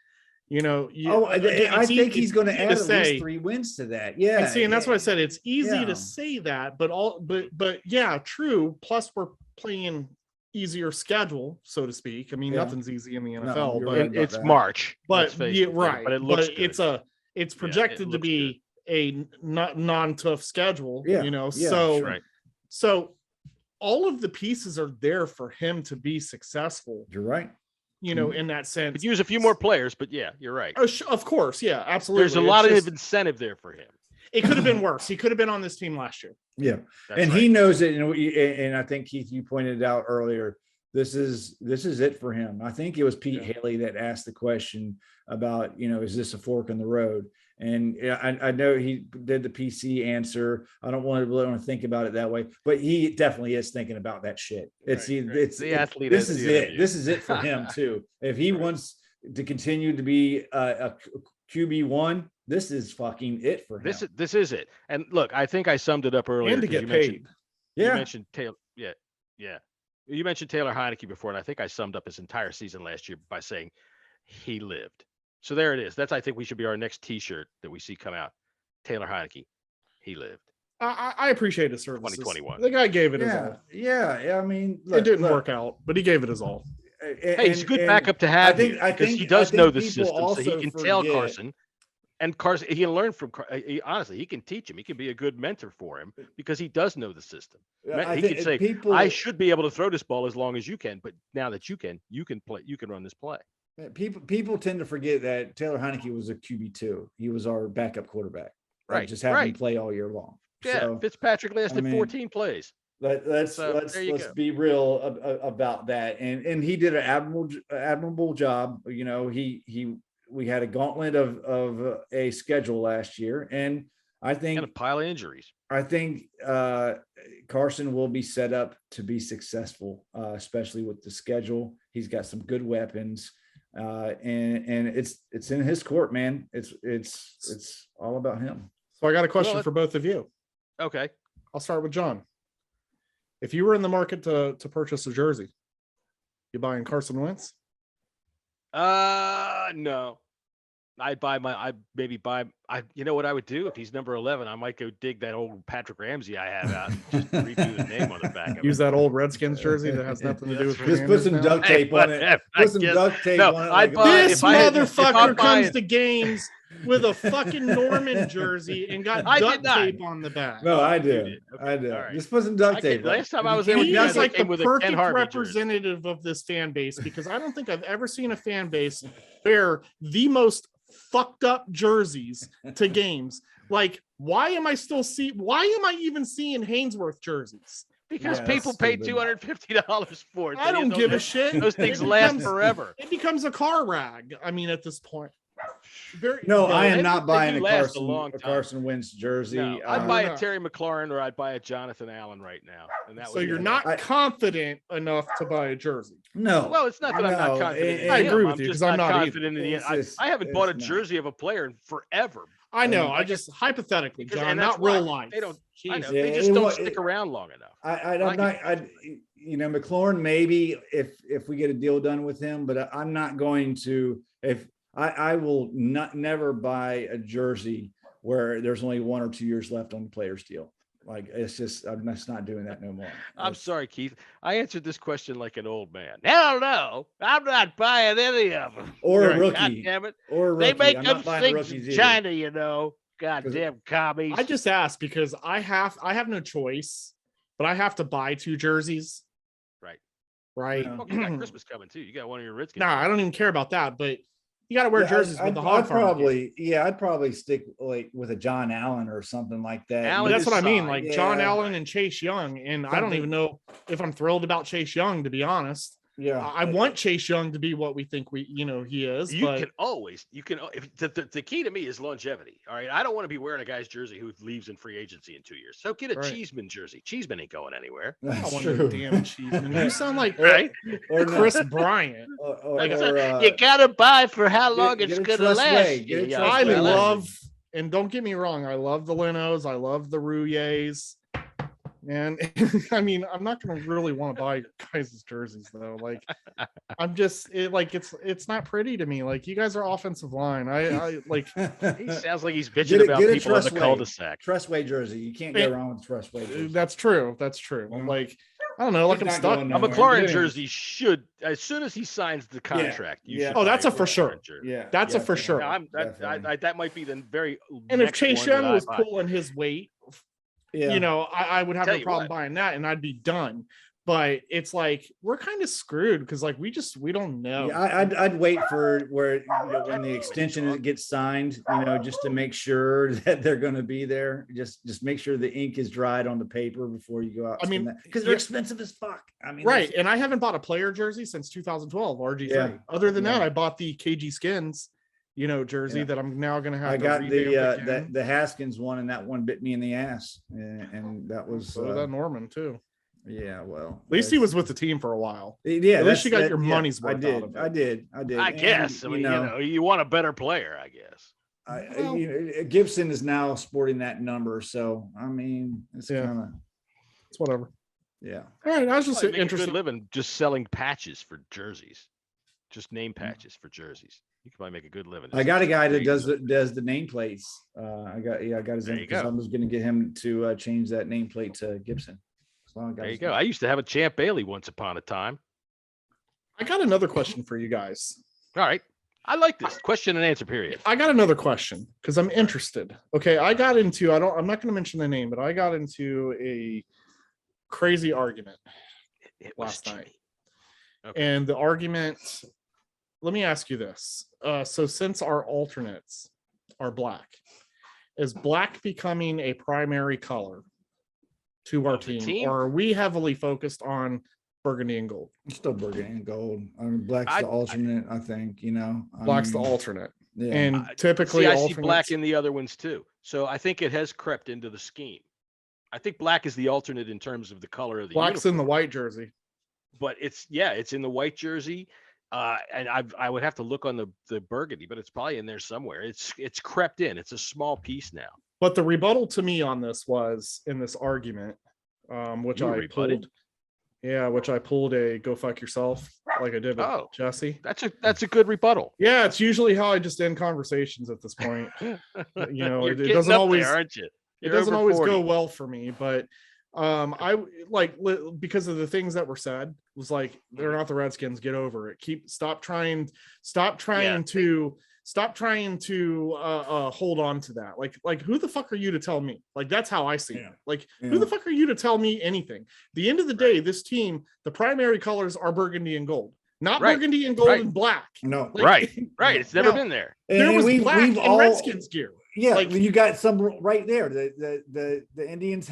I think he's going to add at least 3 wins to that. Yeah, and that's what I said. It's easy to say that, but yeah, true. Plus we're playing easier schedule, so to speak. I mean, nothing's easy in the NFL, you're but right about It's that. March. but yeah, right. But it looks but good. it's projected to be a non-tough schedule. Yeah, You know, yeah, so right. so all of the pieces are there for him to be successful. You're right. You know, in that sense. Could use a few more players, but yeah, you're right. Of course, yeah, absolutely. There's a lot of incentive there for him. It could have been worse. He could have been on this team last year. Yeah, That's and right. he knows it. And I think Keith, you pointed it out earlier. This is it for him. I think it was Pete Haley that asked the question about, is this a fork in the road? And I know he did the PC answer. I don't want to think about it that way, but he definitely is thinking about that shit. It's the athlete. This is it. This is it for him too. If he wants to continue to be a QB1, this is fucking it for him. This is it. And look, I think I summed it up earlier. And to get paid. You mentioned Taylor. Yeah. You mentioned Taylor Heineke before, and I think I summed up his entire season last year by saying he lived. So there it is. That's, I think, we should be our next T-shirt that we see come out. Taylor Heineke, he lived. I appreciate his services. 2021. The guy gave it his all. Yeah. I mean, it didn't work out, but he gave it his all. Hey, it's a good backup to have. I think he does know the system, so he can tell Carson. And Carson, he can learn from. Honestly, he can teach him. He can be a good mentor for him because he does know the system. He can say, "I should be able to throw this ball as long as you can." But now that you can play. You can run this play. People tend to forget that Taylor Heineke was a QB2. He was our backup quarterback. Right. Just having him play all year long. Yeah. So, Fitzpatrick lasted 14 plays. Let's be real about that. And he did an admirable job. We had a gauntlet of a schedule last year, and I think and a pile of injuries. I think Carson will be set up to be successful, especially with the schedule. He's got some good weapons, and it's in his court, man. It's all about him. So I got a question for both of you. Okay, I'll start with John. If you were in the market to purchase a jersey, you buying Carson Wentz? No. You know what I would do if he's number 11? I might go dig that old Patrick Ramsey I have out and just redo the name on the back of Use it. that old Redskins jersey that has nothing to do with just put some duct tape on it. Put some duct tape on it. This motherfucker comes to games with a fucking Norman jersey and got duct tape on the back. No, I did. I did. Right. Just put some duct tape. Last time I was there, he's like the perfect representative of this fan base, because I don't think I've ever seen a fan base wear the most fucked up jerseys to games. Like, why am I even seeing Hainsworth jerseys? Because people pay $250 for it. I don't give a shit. Those things last forever. It becomes a car rag. I mean, at this point. I am not buying a Carson Wentz jersey. No, I'd buy a Terry McLaurin or I'd buy a Jonathan Allen right now. And that so you're not confident enough to buy a jersey? No. Well, it's not that I'm not confident. I agree with you because I'm not confident in the end. I haven't bought a jersey of a player in forever. I know. I just hypothetically, John, not real life. They don't. I know, they just don't stick around long enough. McLaurin maybe if we get a deal done with him, but I'm not going to. If I will never buy a jersey where there's only 1 or 2 years left on the player's deal. Like, it's just, I'm just not doing that no more. I'm sorry, Keith. I answered this question like an old man. Hell no, I'm not buying any of them. Or a rookie. God damn it. Or a rookie. They make them things in China, you know. Goddamn commies. I just asked because I have no choice, but I have to buy 2 jerseys. Right. Well, you got Christmas coming too. You got one of your Redskins. I don't even care about that, but you got to wear jerseys with the Hog Farm. I'd probably stick like with a John Allen or something like that. That's what I mean, like John Allen and Chase Young. And I don't even know if I'm thrilled about Chase Young, to be honest. Yeah, I want Chase Young to be what we think he is. The key to me is longevity. All right, I don't want to be wearing a guy's jersey who leaves in free agency in 2 years. So get a Cheeseman jersey. Cheeseman ain't going anywhere. That's true. Damn Cheeseman. You sound like Chris Bryant. You gotta buy for how long it's gonna last. I love, and don't get me wrong, I love the Lenos. I love the Rouilles. And I mean, I'm not going to really want to buy guys' jerseys though. Like, I'm just it's not pretty to me. Like, you guys are offensive line. I like. He sounds like he's bitching about people in the cul-de-sac. Trustway jersey. You can't go wrong with Trustway jersey. That's true. That's true. Like, I don't know. Like He's I'm not stuck. going A nowhere. McLaurin Getting- jersey should, as soon as he signs the contract, you yeah. should. Oh, that's buy a for sure. McLaurin jersey. Yeah, That's a yeah, for sure. Now, definitely. that might be the very. And if next Chase one that Young I was buy. pulling his weight, Yeah. you know, I would have Tell no you problem what. buying that, and I'd be done. But it's like we're kind of screwed because like we don't know. Yeah, I'd wait for where when the extension gets signed, just to make sure that they're going to be there. Just make sure the ink is dried on the paper before you go out. I mean, because they're expensive as fuck. I mean, Right. And I haven't bought a player jersey since 2012 RG3. Yeah. Other than that, Yeah. I bought the KG Skins, jersey Yeah. that I'm now going to have. I got to the Haskins one, and that one bit me in the ass, and that was so that Norman too. yeah. Well, At least he was with the team for a while. Yeah, At least you got that's- your yeah, money's worth. I did. Out of it. I did. I And, guess. I mean, you want a better player, I guess. Gibson is now sporting that number, so I mean, it's Yeah. kind of It's whatever. yeah. All right. I was just Probably make a interested. good living just selling patches for jerseys, just name patches for jerseys. You can probably make a good living. I got a guy that Crazy. does the nameplates. I got his There name you because go. I was going to get him to change that nameplate to Gibson. So I got There you his go. name. I used to have a Champ Bailey once upon a time. I got another question for you guys. All right. I like this question and answer period. I got another question because I'm interested. Okay. I'm not going to mention the name, but I got into a crazy argument It was last night. Jimmy. Okay. And the argument, let me ask you this. So since our alternates are black, is black becoming a primary color to our Of the team, team? or are we heavily focused on burgundy and gold? It's still burgundy and gold. I mean, black's the alternate. I think Black's the mean, alternate. Yeah. And typically See, I see alternates, black in the other ones too. So I think it has crept into the scheme. I think black is the alternate in terms of the color of the black's in the uniform, white jersey. but it's in the white jersey. And I would have to look on the burgundy, but it's probably in there somewhere. It's crept in. It's a small piece now. But the rebuttal to me on this was in this argument, which You I rebutted? pulled. Yeah, which I pulled a go fuck yourself like I did with Oh. Jesse. That's a good rebuttal. Yeah, it's usually how I just end conversations at this point. You're it getting doesn't up always there, aren't you? it You're doesn't over always 40. go well for me, but I like because of the things that were said was like they're not the Redskins, get over it. Stop trying to hold on to that. Like who the fuck are you to tell me? Like that's how I see it. Like who the fuck are you to tell me anything? The end of the day, this team, the primary colors are burgundy and gold, not Right. burgundy and gold Right. and black. No. Right. It's never Now, been there. There And was we've black in all- Redskins gear. Yeah, like- you got some right there. The Indians.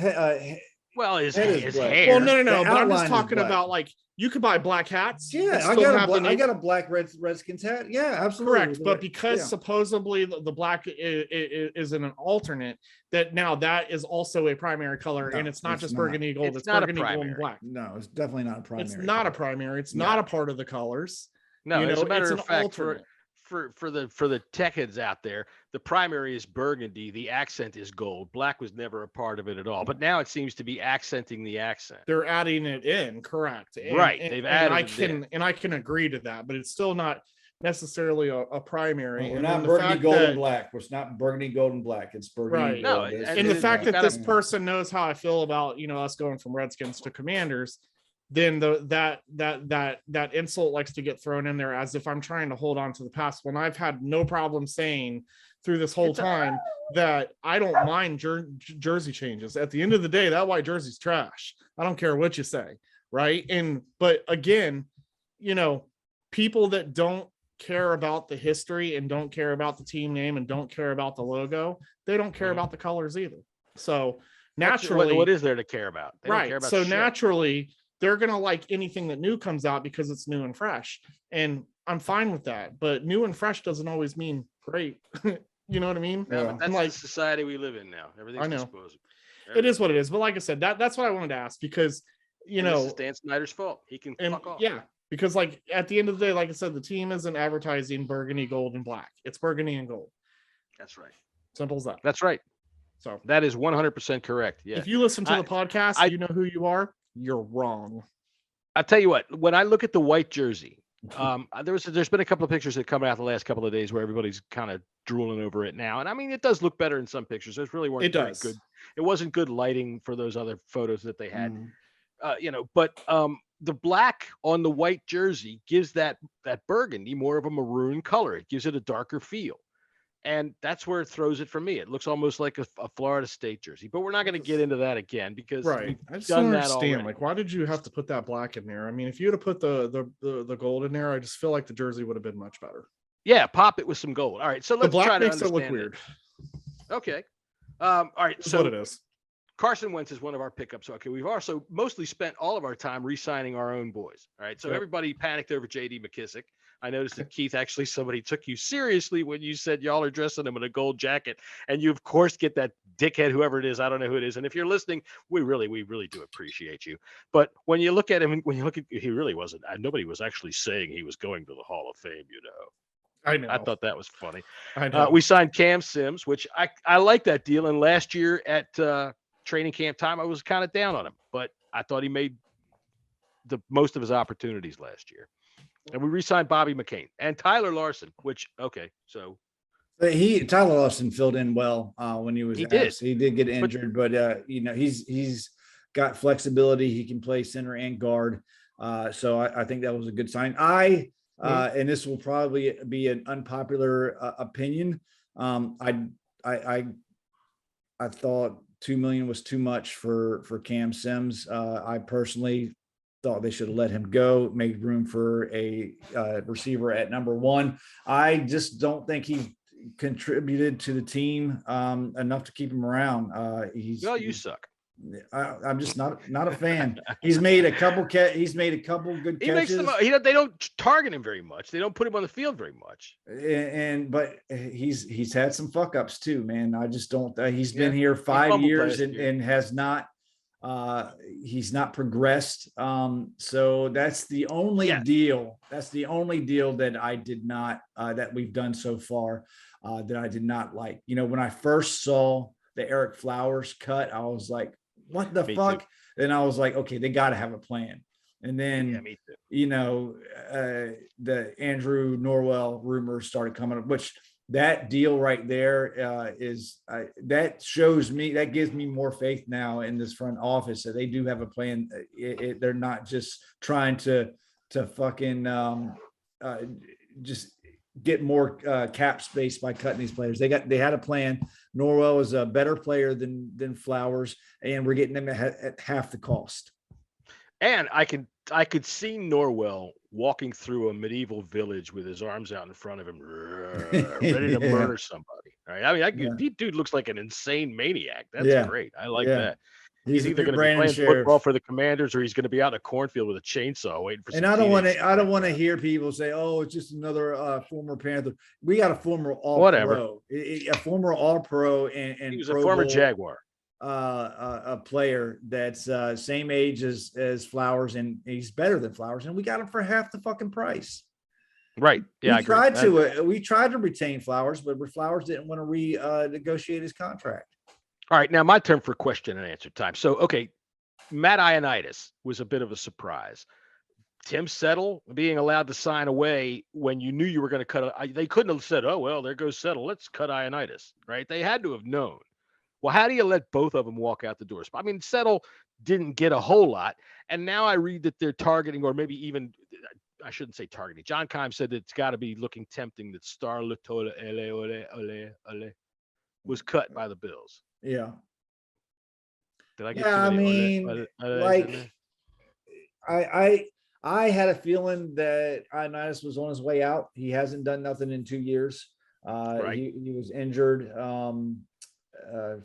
Well, his That is his black. hair. Well, no, The but I'm outline just is talking black. about like you could buy black hats. Yeah, and I still got have a the black, I name. got a black Redskins hat. Yeah, absolutely. Correct, but because Yeah. supposedly the black is an alternate, that now that is also a primary color, No, and it's not it's just not. burgundy gold. It's It's not a burgundy gold and primary. black. No, it's definitely not a primary. It's not a color. primary. It's No. not a part of the colors. No, you as know, a matter it's of an fact, alternate. for the tech heads out there, the primary is burgundy, the accent is gold. Black was never a part of it at all, but now it seems to be accenting the accent. They're adding it in, correct? Right, they've added I it in. I can agree to that, but it's still not necessarily a primary. We're And not then the burgundy, fact gold, that- and black. It's not burgundy, gold, and black. It's burgundy. Right. and No, gold. and And the it- fact you that gotta- this person knows how I feel about us going from Redskins to Commanders, then that insult likes to get thrown in there as if I'm trying to hold on to the past, when I've had no problem saying through this whole time that I don't mind jersey changes. At the end of the day, that white jersey's trash. I don't care what you say, right? But again, people that don't care about the history and don't care about the team name and don't care about the logo, they don't care about the colors either. So naturally, what is there to care about? They don't right. care about So shit. naturally, they're gonna like anything that new comes out because it's new and fresh, and I'm fine with that. But new and fresh doesn't always mean great. You know what I mean? No, but Yeah. that's Like- the society we live in now. Everything's I know. disposable. It is what it is. But like I said, that's what I wanted to ask because And this is Dan Snyder's fault. He can and fuck off. yeah, because like at the end of the day, like I said, the team isn't advertising burgundy, gold, and black. It's burgundy and gold. That's right. Simple as that. That's right. So That is 100% correct. Yeah. if you listen to I- the podcast, I- you know who you are. You're wrong. I'll tell you what, when I look at the white jersey, there's been a couple of pictures that come out the last couple of days where everybody's kind of drooling over it now. And I mean, it does look better in some pictures. Those really weren't It very does. good. It wasn't good lighting for those other photos that they had. But the black on the white jersey gives that burgundy more of a maroon color. It gives it a darker feel. And that's where it throws it for me. It looks almost like a Florida State jersey, but we're not going to get into that again because right. I just don't understand. Like, why did you have to put that black in there? I mean, if you would have put the gold in there, I just feel like the jersey would have been much better. Yeah, pop it with some gold. All right, so let's try to makes it look weird. Okay. All right. That's so what it is. Carson Wentz is one of our pickups. Okay, we've also mostly spent all of our time re-signing our own boys. All right, so everybody panicked over J.D. McKissick. I noticed that Keith, actually, somebody took you seriously when you said y'all are dressing him in a gold jacket, and you of course get that dickhead, whoever it is. I don't know who it is, and if you're listening, we really do appreciate you. But when you look at him, he really wasn't. Nobody was actually saying he was going to the Hall of Fame. I know. I thought that was funny. I know. We signed Cam Sims, which I like that deal. And last year at training camp time, I was kind of down on him, but I thought he made the most of his opportunities last year. And we re-signed Bobby McCain and Tyler Larson, which so Tyler Larson filled in well when he was he did get injured, but he's got flexibility. He can play center and guard. So I think that was a good sign. And this will probably be an unpopular opinion. I thought $2 million was too much for Cam Sims. I personally thought they should have let him go, make room for a receiver at number 1. I just don't think he contributed to the team enough to keep him around. You suck. I'm just not a fan. He's made a couple good catches. They don't target him very much. They don't put him on the field very much. But he's had some fuck ups too, man. I just don't. He's been here 5 years and has not. He's not progressed. So that's the only deal. That's the only deal that I did not that we've done so far that I did not like. When I first saw the Eric Flowers cut, I was like, what the fuck? Too. Then I was like, okay, they got to have a plan. And then, the Andrew Norwell rumors started coming up, which that deal right there that shows me, that gives me more faith now in this front office that they do have a plan. They're not just trying to fucking just get more cap space by cutting these players. They had a plan. Norwell is a better player than Flowers, and we're getting them at half the cost. And I could see Norwell walking through a medieval village with his arms out in front of him, ready to murder somebody. All right. I mean, dude looks like an insane maniac. That's great. I like that. He's either going to be playing football for the Commanders or he's going to be out in a cornfield with a chainsaw waiting for. And I don't want to hear people say, "Oh, it's just another former Panther." We got a former All-Pro, a former All-Pro, and he was a former Jaguar. A player that's same age as Flowers, and he's better than Flowers, and we got him for half the fucking price. Right. Yeah. We tried to retain Flowers, but Flowers didn't want to renegotiate his contract. All right, now my turn for question and answer time. So, okay, Matt Ioannidis was a bit of a surprise. Tim Settle being allowed to sign away when you knew you were going to cut. They couldn't have said, "Oh well, there goes Settle. Let's cut Ioannidis." Right? They had to have known. Well, how do you let both of them walk out the doors? I mean, Settle didn't get a whole lot, and now I read that they're targeting, or maybe even, I shouldn't say targeting. John Keim said that it's got to be looking tempting that Star Latola was cut by the Bills. Yeah. Did I get I mean, I had a feeling that Ioannidis was on his way out. He hasn't done nothing in 2 years. Right. He was injured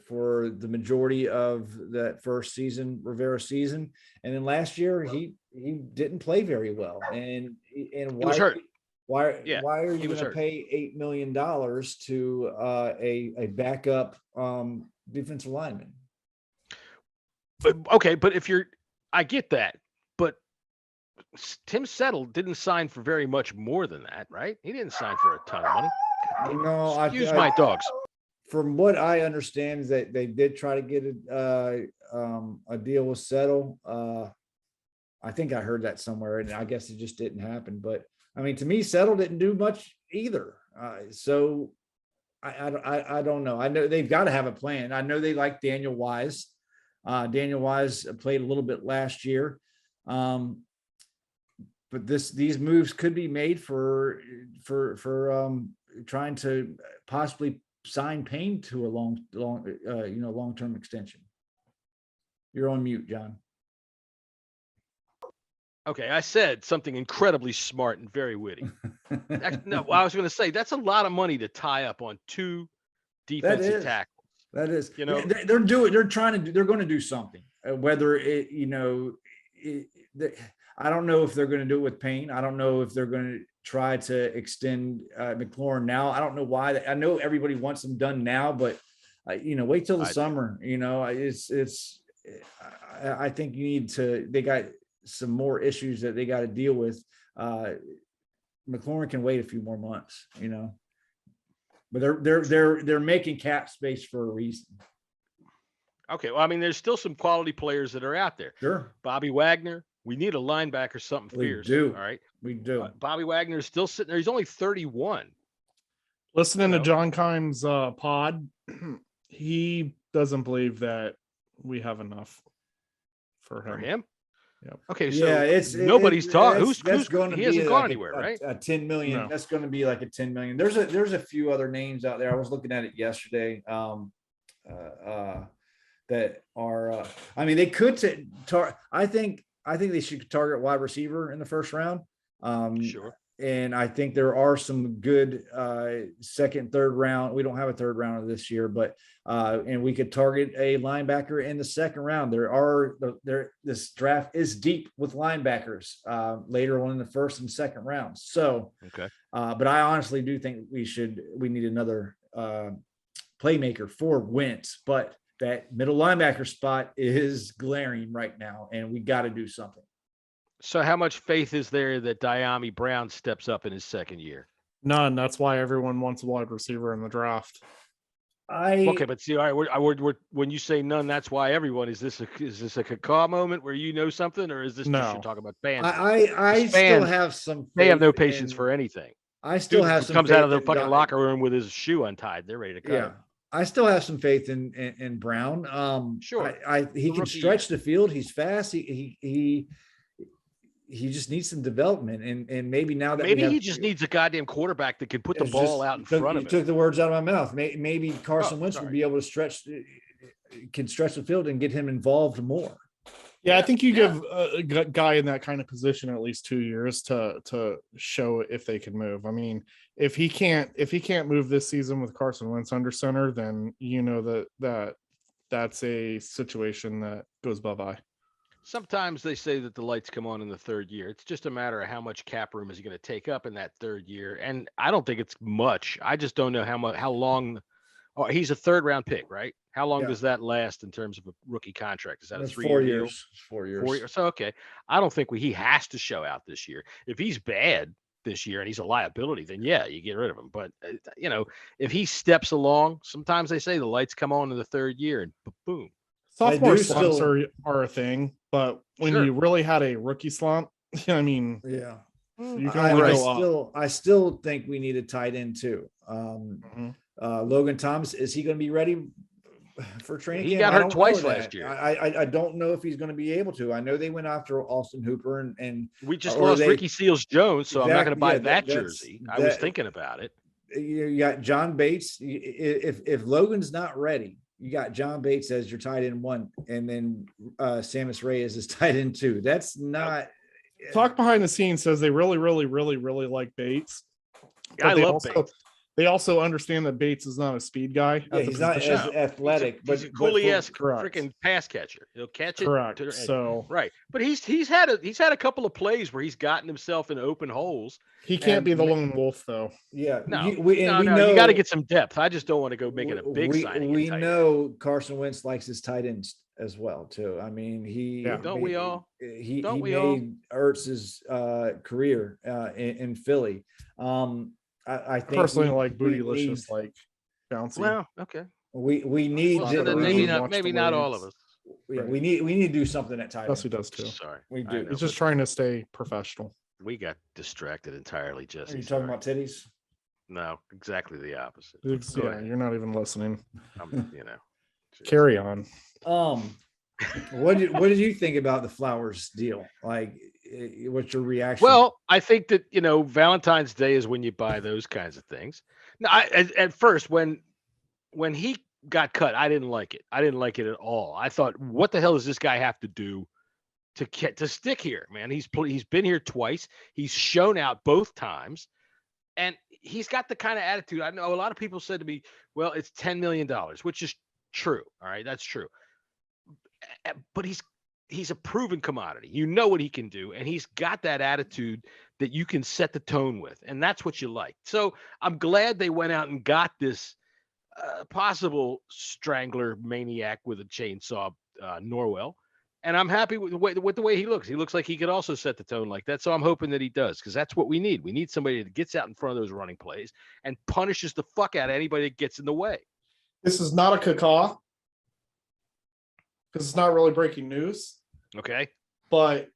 for the majority of that first season, Rivera season, and then last year he didn't play very well. And he was hurt. Why are you going to pay $8 million to a backup defensive lineman? But I get that, but Tim Settle didn't sign for very much more than that, right? He didn't sign for a ton of money. No, excuse my dogs. From what I understand, is that they did try to get a deal with Settle. I think I heard that somewhere, and I guess it just didn't happen. But I mean, to me, Settle didn't do much either. So I don't know. I know they've got to have a plan. I know they like Daniel Wise. Daniel Wise played a little bit last year. But these moves could be made for trying to possibly sign Payne to a long-term extension. You're on mute, John. Okay, I said something incredibly smart and very witty. No, I was going to say that's a lot of money to tie up on 2 defensive tackles. That is, you know, they're going to do something. Whether it, I don't know if they're going to do it with Payne. I don't know if they're going to try to extend McLaurin now. I don't know why. I know everybody wants them done now, but wait till the summer. I think you need to. They got some more issues that they got to deal with. McLaurin can wait a few more months, but they're making cap space for a reason. Okay, well, I mean, there's still some quality players that are out there. Sure, Bobby Wagner. We need a linebacker, something fierce. We do. All right, we do. Bobby Wagner is still sitting there. He's only 31. Listening to John Kime's pod, he doesn't believe that we have enough for him. Yep. Okay, so nobody's talking. Who's going to he be hasn't gone anywhere, right? A 10 million. No. That's going to be like a 10 million. There's a few other names out there. I was looking at it yesterday. That are. I mean, they could I think they should target wide receiver in the first round. Sure. And I think there are some good second, third round. We don't have a third round this year, but and we could target a linebacker in the second round. This draft is deep with linebackers later on in the first and second rounds. So, okay. But I honestly do think we need another playmaker for Wentz, but that middle linebacker spot is glaring right now, and we got to do something. So how much faith is there that Diami Brown steps up in his second year? None. That's why everyone wants a wide receiver in the draft. Okay, but see, all right, when you say none, that's why everyone. Is this a caca moment where something, or is this just you're talking about fans? I still have some. They have no patience for anything. I still have some. Comes out of the fucking locker room with his shoe untied. They're ready to cut. Yeah. I still have some faith in Brown. Sure. He can stretch the field. He's fast. He just needs some development, and maybe now that he just needs a goddamn quarterback that can put the ball out in front of him. You took the words out of my mouth. Maybe Carson Wentz will be able to stretch the field and get him involved more. Yeah, I think you give a guy in that kind of position at least 2 years to show if they can move. I mean, if he can't move this season with Carson Wentz under center, then that's a situation that goes bye-bye. Sometimes they say that the lights come on in the third year. It's just a matter of how much cap room is he going to take up in that third year. And I don't think it's much. I just don't know how long. Oh, he's a third round pick, right? How long does that last in terms of a rookie contract? Is that a 3-year deal? 4 years. 4 years. So, okay. I don't think he has to show out this year. If he's bad this year and he's a liability, then you get rid of him. But, if he steps along, sometimes they say the lights come on in the third year and boom. Sophomore slumps are a thing, but when you really had a rookie slump, I mean, you can only go up. I still think we need a tight end too. Logan Thomas, is he going to be ready for training camp? He got hurt twice last year. I don't know if he's going to be able to. I know they went after Austin Hooper and we just lost Ricky Seals-Jones, so I'm not going to buy that jersey. I was thinking about it. You got John Bates. If Logan's not ready, you got John Bates as your tight end 1, and then Samus Reyes is tight end 2. That's not. Talk behind the scenes says they really, really, really, really like Bates. I love Bates. They also understand that Bates is not a speed guy. Yeah, he's not as athletic, he's a Cooley-esque freaking pass catcher. He'll catch it. Correct. But he's had a couple of plays where he's gotten himself in open holes. He can't be the lone wolf, though. Yeah, no, we know you got to get some depth. I just don't want to go making a big signing. We know Carson Wentz likes his tight ends as well too. I mean, he made Ertz's career in Philly. I think personally like bootylicious, like bouncy. Well, okay. We need maybe not all of us. Yeah, we need to do something at tight end. Yes, he does too. Sorry, we do. He's just trying to stay professional. We got distracted entirely, Jesse. Are you talking about titties? No, exactly the opposite. Yeah, you're not even listening. Just... Carry on. What did you think about the Flowers deal? Like, what's your reaction? Well, I think that Valentine's Day is when you buy those kinds of things. Now, at first when he got cut, I didn't like it. I didn't like it at all. I thought, what the hell does this guy have to do to stick here, man? He's been here twice. He's shown out both times, and he's got the kind of attitude. I know a lot of people said to me, "Well, it's $10 million," which is true. All right, that's true. But he's a proven commodity. You know what he can do, and he's got that attitude that you can set the tone with, and that's what you like. So I'm glad they went out and got this possible strangler maniac with a chainsaw, Norwell. And I'm happy with the way he looks. He looks like he could also set the tone like that. So I'm hoping that he does, because that's what we need. We need somebody that gets out in front of those running plays and punishes the fuck out of anybody that gets in the way. This is not a cacaw, because it's not really breaking news. Okay. But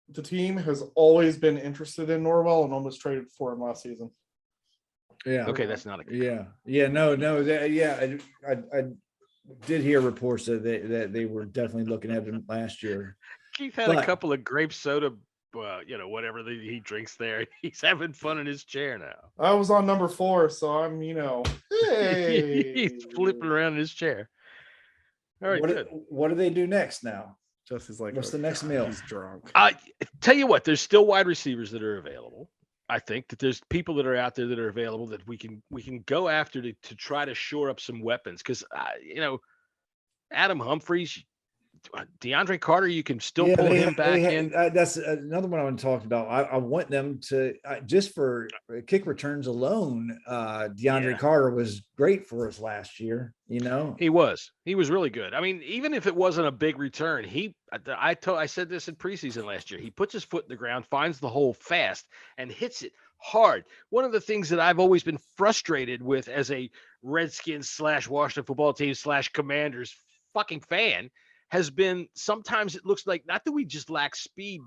the team has always been interested in Norwell and almost traded for him last season. Yeah. Okay, that's not a cacaw. I did hear reports that they were definitely looking at him last year. Keith had a couple of grape soda, whatever he drinks there. He's having fun in his chair now. I was on number 4, so I'm, hey. He's flipping around in his chair. All right, good. What do they do next now? Jesse's like, what's the next meal? He's drunk. Tell you what, there's still wide receivers that are available. I think that there's people that are out there that are available that we can go after to try to shore up some weapons. Because Adam Humphries, DeAndre Carter, you can still pull him back in. That's another one I want to talk about. I want them to just for kick returns alone. DeAndre Carter was great for us last year. He was really good. I mean, even if it wasn't a big return, I said this in preseason last year. He puts his foot in the ground, finds the hole fast, and hits it hard. One of the things that I've always been frustrated with as a Redskins / Washington football team / Commanders fucking fan has been, sometimes it looks like, not that we just lack speed,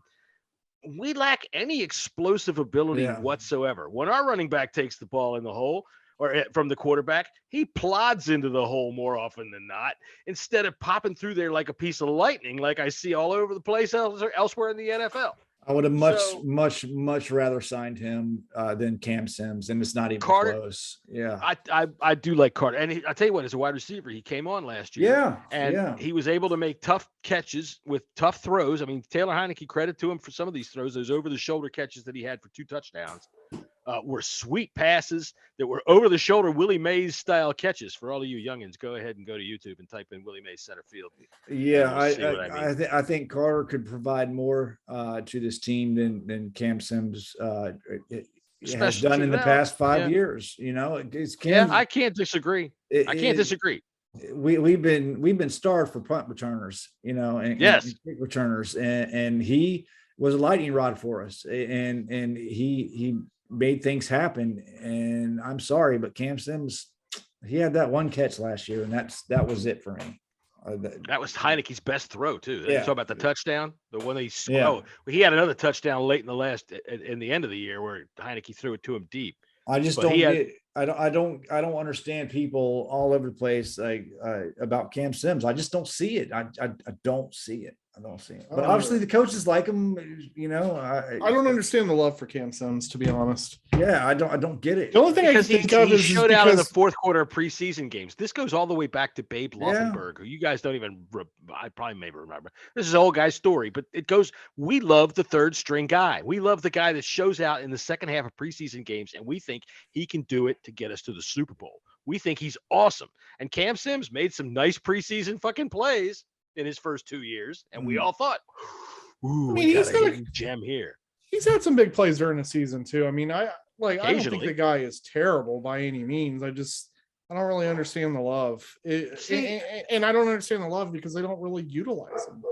we lack any explosive ability whatsoever. When our running back takes the ball in the hole or from the quarterback, he plods into the hole more often than not, instead of popping through there like a piece of lightning like I see all over the place elsewhere in the NFL. I would have much rather signed him than Cam Sims, and it's not even close. Yeah, I do like Carter, and I tell you what, as a wide receiver, he came on last year. He was able to make tough catches with tough throws. I mean, Taylor Heineke, credit to him for some of these throws. Those over-the-shoulder catches that he had for 2 touchdowns were sweet passes that were over-the-shoulder Willie Mays style catches. For all of you youngins, go ahead and go to YouTube and type in Willie Mays center field. Yeah, I think Carter could provide more to this team than Cam Sims has done in the past 5 years. I can't disagree. I can't disagree. We've been starved for punt returners, and kick returners, and he was a lightning rod for us, and he made things happen. And I'm sorry, but Cam Sims, he had that one catch last year, and that was it for me. That was Heineke's best throw too. You talk about the touchdown, the one he he had another touchdown late in the end of the year where Heineke threw it to him deep. I just I don't understand people all over the place about Cam Sims. I just don't see it. I don't see it. But obviously the coaches like him, I don't understand the love for Cam Sims, to be honest. Yeah, I don't get it. The only thing I can think of is showed out in the fourth quarter of preseason games. This goes all the way back to Babe Laufenberg, who you guys don't even, I probably may remember. This is an old guy's story, but it goes, we love the third string guy. We love the guy that shows out in the second half of preseason games, and we think he can do it to get us to the Super Bowl. We think he's awesome. And Cam Sims made some nice preseason fucking plays in his first 2 years, and we all thought, he's got a gem here. He's had some big plays during the season too. I mean, I don't think the guy is terrible by any means. I don't really understand the love. And I don't understand the love because they don't really utilize him.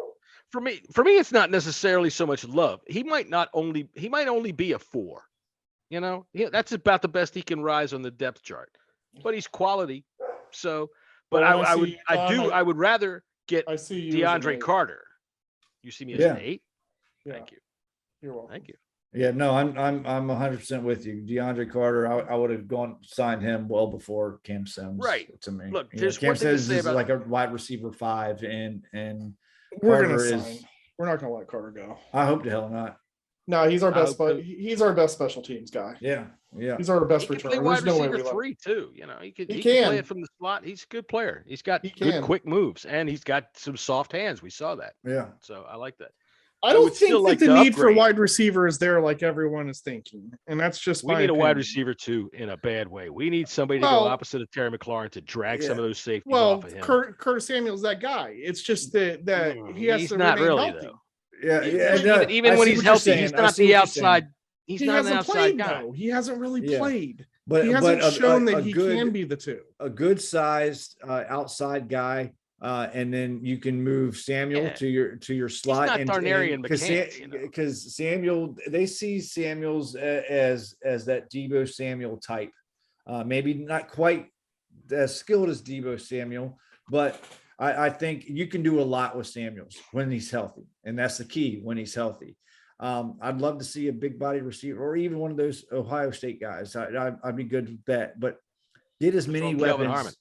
For me, it's not necessarily so much love. He might only be a 4. That's about the best he can rise on the depth chart. But he's quality. So, but I would rather get DeAndre Carter. You see me as an 8? Yeah. Thank you. You're welcome. Thank you. Yeah, no, I'm 100% with you. DeAndre Carter, I would have signed him well before Cam Sims. Right. To me, look, there's Cam one thing to Sims say is about like a wide receiver 5, and We're gonna Carter sign. We're not gonna let Carter go. I hope the hell not. No, he's our best, hope but he's our best special teams guy. Yeah. He's our best He can play returner. wide There's no way receiver we let him. 3 too. You know, he can can. play it from the slot. He's a good player. He's got He good can. quick moves, and he's got some soft hands. We saw that. Yeah. So I like that. I don't would think still that like the to need for upgrade. wide receiver is there like everyone is thinking, and that's just We my need a wide opinion. receiver too in a bad way. We need somebody to Well- go opposite of Terry McLaurin to drag some Yeah. of those safeties Well, off of him. Curtis Samuel's that guy. It's just that he has He's to not remain really healthy. though. Yeah. Even I when see he's what you're healthy, saying. he's I not see what the you're outside. saying. He's He not an hasn't outside played guy. though. He hasn't really Yeah. played. But He hasn't shown that a he good, can be the two. a good sized outside guy. And then you can move Samuel Yeah. to your slot. not Darnarian McCants, you know. Because Samuel, they see Samuel's as that Deebo Samuel type. Maybe not quite as skilled as Deebo Samuel, but I think you can do a lot with Samuels when he's healthy, and that's the key when he's healthy. I'd love to see a big body receiver or even one of those Ohio State guys. I'd be good with that, but get as many throw Kelvin weapons.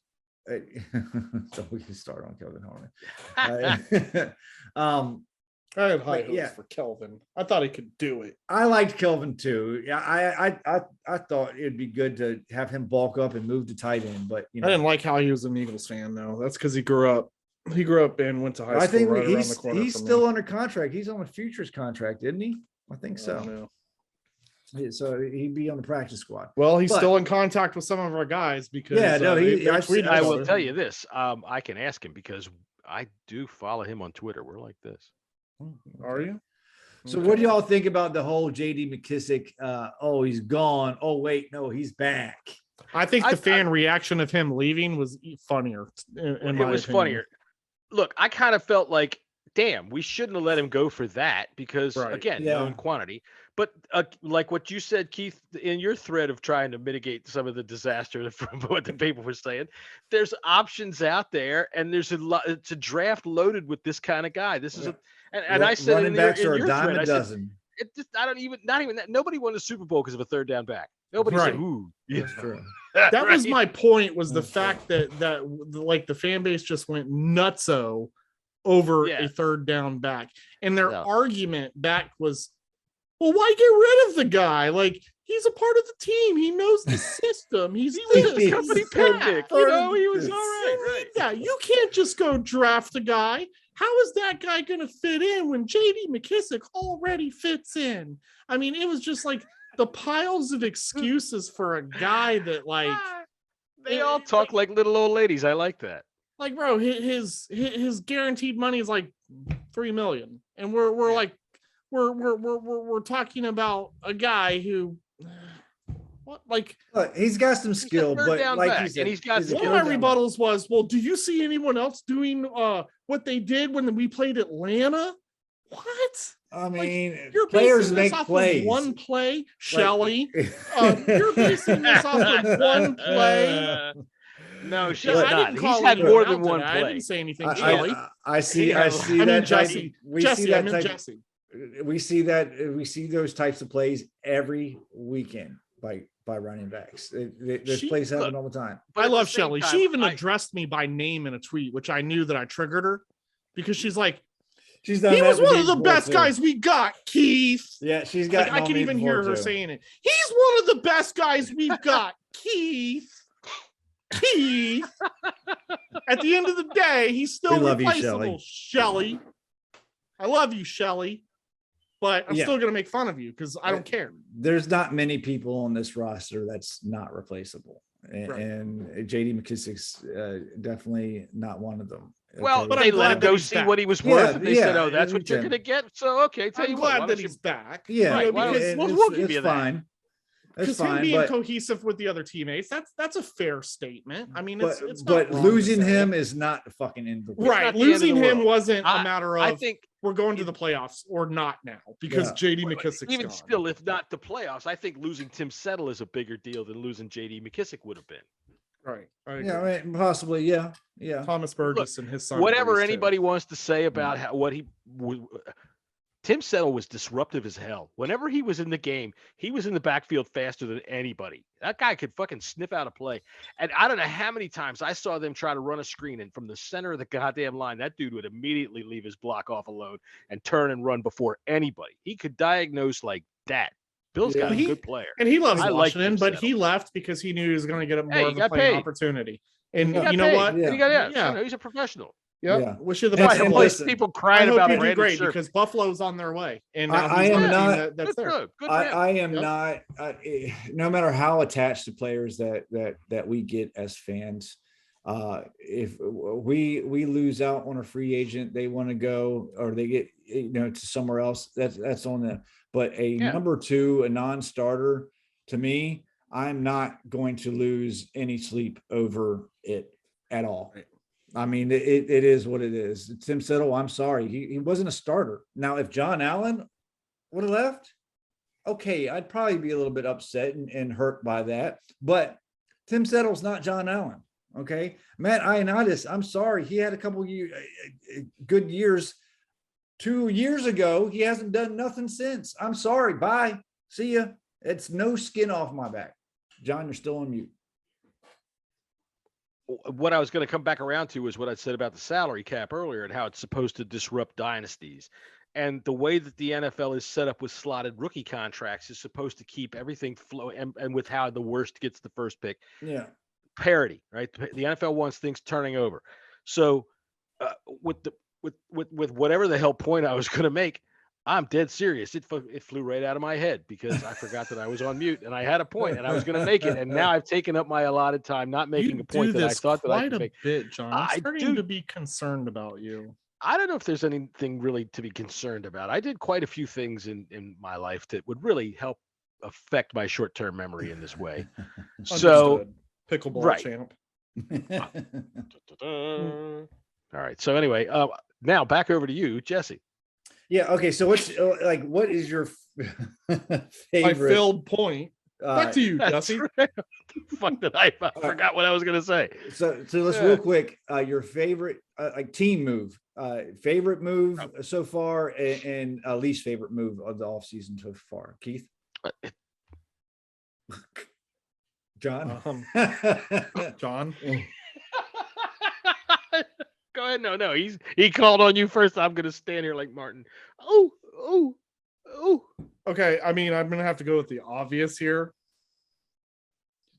So we can start on Kelvin Harmon. I had high But, hopes yeah. for Kelvin. I thought he could do it. I liked Kelvin too. Yeah, I thought it'd be good to have him bulk up and move to tight end, but I didn't like how he was an Eagles fan though. That's because he grew up and went to high school. I think right around the he's corner from still me. under contract. He's on a futures contract, isn't he? I think I so. don't know. Yeah, so he'd be on the practice squad. Well, he's But- still in contact with some of our guys because Yeah, no, they I've tweet seen- each I will other. tell you this. I can ask him because I do follow him on Twitter. We're like this. Are you? So what do y'all think about the whole JD McKissick? Oh, he's gone. Oh, wait, no, he's back. I think I- the fan reaction of him leaving was funnier. In my It was opinion. funnier. Look, I kind of felt like, damn, we shouldn't have let him go for that because, Right. again, Yeah. known quantity. But like what you said, Keith, in your thread of trying to mitigate some of the disaster from what the people were saying, there's options out there, and there's a lot. It's a draft loaded with this kind of guy. This is and I said running in your, backs in are your a dime thread, a I said, dozen. it just not even that. Nobody won the Super Bowl because of a third down back. Nobody said, Right. ooh, That's true. That was right? my point, was the That's fact that like the fan base just went nutso over Yeah. a third down back. And their Yeah. argument back was, well, why get rid of the guy? Like, he's a part of the team. He knows the system. He's His company picnic. You know, he was all right. Right. Yeah, you can't just go draft a guy. How is that guy going to fit in when JD McKissick already fits in? I mean, it was just like the piles of excuses for a guy that, like, They all talk like little old ladies. I like that. like, bro, his guaranteed money is like $3 million, and we're like, we're talking about a guy who, what, like, Look, he's got some skill, third but down like back, you said, and he's got he's a one skill. of third my down rebuttals was, well, do you see anyone else doing what they did when we played Atlanta? What? I mean, You're players basing make this off plays. of one play, Shelly. You're basing this off of one play. No, she's Yeah, I not. didn't He's call had anyone more out than one today. I play. didn't say anything, I, Shelly. I see. Yeah, I see I mean, that type. Jesse. We Jesse, see I that meant type. Jesse. We see that. We see those types of plays every weekend by running backs. Those She- plays happen look, all the time. But I at the love same Shelly. time, She even I- addressed me by name in a tweet, which I knew that I triggered her because she's like, She's done he that was with one me of the before, best too. guys we got, Keith. Yeah, she's got. Like, I can even hear her saying it. He's one of the best guys we've got, Keith. Keith. At the end of the day, he's still We love you, replaceable, Shelly. I love you, Shelly. But I'm Yeah. still gonna make fun of you because I don't care. There's not many people on this roster that's not replaceable, Right. and JD McKissick's definitely not one of them. Well, Okay? But they I'm let glad him that go he's see back. what he was Yeah, worth, and they said, yeah, "Oh, that's me what you're too. going to get." So, okay, tell I'm you what, glad why that don't you- he's back. yeah, Right, why don't- because we'll give you that. fine. That's because him fine, being but, cohesive with the other teammates, that's a fair statement. I mean, but, it's not but wrong to losing say. him is not fucking in the not right. the end of Losing the him world. wasn't a matter I of think we're going to the playoffs or not now because JD McKissick's even gone. still, if not the playoffs, I think losing Tim Settle is a bigger deal than losing JD McKissick would have been. Right. I agree. yeah, I mean, possibly, yeah. Thomas Burgess and his son. Whatever Burgess, too. anybody wants to say about how what he Tim Settle was disruptive as hell. Whenever he was in the game, he was in the backfield faster than anybody. That guy could fucking sniff out a play. And I don't know how many times I saw them try to run a screen, and from the center of the goddamn line, that dude would immediately leave his block off alone and turn and run before anybody. He could diagnose like that. Bill's got a good player. And he loves I like Washington, but Settle. he left because he knew he was going to get more of a playing opportunity. And you know paid. what? Yeah. He's a professional. Yep. Yeah. Wish you the That's best. why And listen, people crying about you do Brandon great Scherf. because Buffalo's on their way, and I am not. that's there. Good for him. I am not. No matter how attached to players that we get as fans, if we lose out on a free agent, they want to go or they get to somewhere else. That's on them. But a number two, a non-starter, to me, I'm not going to lose any sleep over it at all. Right. I mean, it is what it is. Tim Settle, I'm sorry. He wasn't a starter. Now, if John Allen would have left, okay, I'd probably be a little bit upset and hurt by that. But Tim Settle's not John Allen, okay? Matt Ioannidis, I'm sorry. He had a couple good years 2 years ago. He hasn't done nothing since. I'm sorry. Bye. See ya. It's no skin off my back. John, you're still on mute. What I was going to come back around to was what I said about the salary cap earlier and how it's supposed to disrupt dynasties. And the way that the NFL is set up with slotted rookie contracts is supposed to keep everything flow and with how the worst gets the first pick. Yeah. Parity, right? The NFL wants things turning over. So with whatever the hell point I was going to make, I'm dead serious. It flew right out of my head because I forgot that I was on mute and I had a point and I was going to make it. And now I've taken up my allotted time, not making a point that I thought that I could make. Bit, John. I'm starting to be concerned about you. I don't know if there's anything really to be concerned about. I did quite a few things in my life that would really help affect my short-term memory in this way. So pickleball champ. All right. So anyway, now back over to you, Jesse. Yeah. Okay. So what is your favorite? My failed point. Back to you, Jesse. Right. Fuck that! I forgot what I was gonna say. So let's real quick. Your favorite team move, favorite move so far, and least favorite move of the offseason so far. Keith, John, John. Go ahead. No. He called on you first. I'm gonna stand here like Martin. Oh. Okay, I mean, I'm gonna have to go with the obvious here.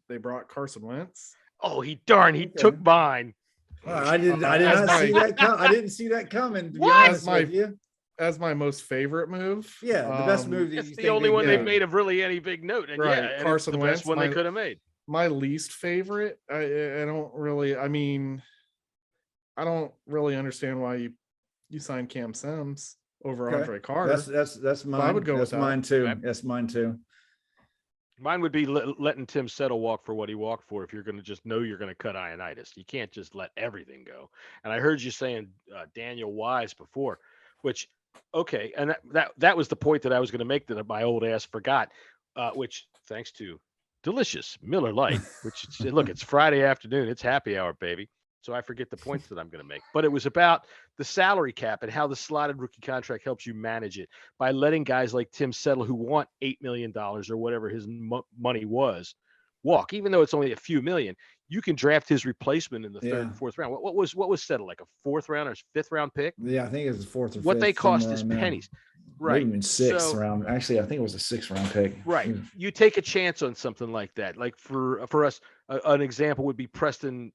They brought Carson Wentz. Oh, he took mine. I did not see that. I didn't see that coming. To be honest with you. As my most favorite move. Yeah, the best move. It's the only one they've made of really any big note. And right, yeah, Carson the Wentz, best one they could have made. My least favorite. I don't really. I mean, I don't really understand why you signed Cam Sims over Andre Carter. That's mine. I would go with mine too. Okay. That's mine too. Mine would be letting Tim Settle walk for what he walked for. If you're going to just know you're going to cut Ioannidis, you can't just let everything go. And I heard you saying Daniel Wise before, which okay, and that was the point that I was going to make that my old ass forgot. Which thanks to delicious Miller Lite, which look, it's Friday afternoon, it's happy hour, baby. So I forget the points that I'm going to make. But it was about the salary cap and how the slotted rookie contract helps you manage it by letting guys like Tim Settle, who want $8 million or whatever his money was, walk. Even though it's only a few million, you can draft his replacement in the third and fourth round. What was Settle, like a fourth round or fifth round pick? Yeah, I think it was the fourth or fifth. What they cost is pennies. Right. Maybe even sixth round. Actually, I think it was a 6th round pick. Right. You take a chance on something like that. Like for us, an example would be Preston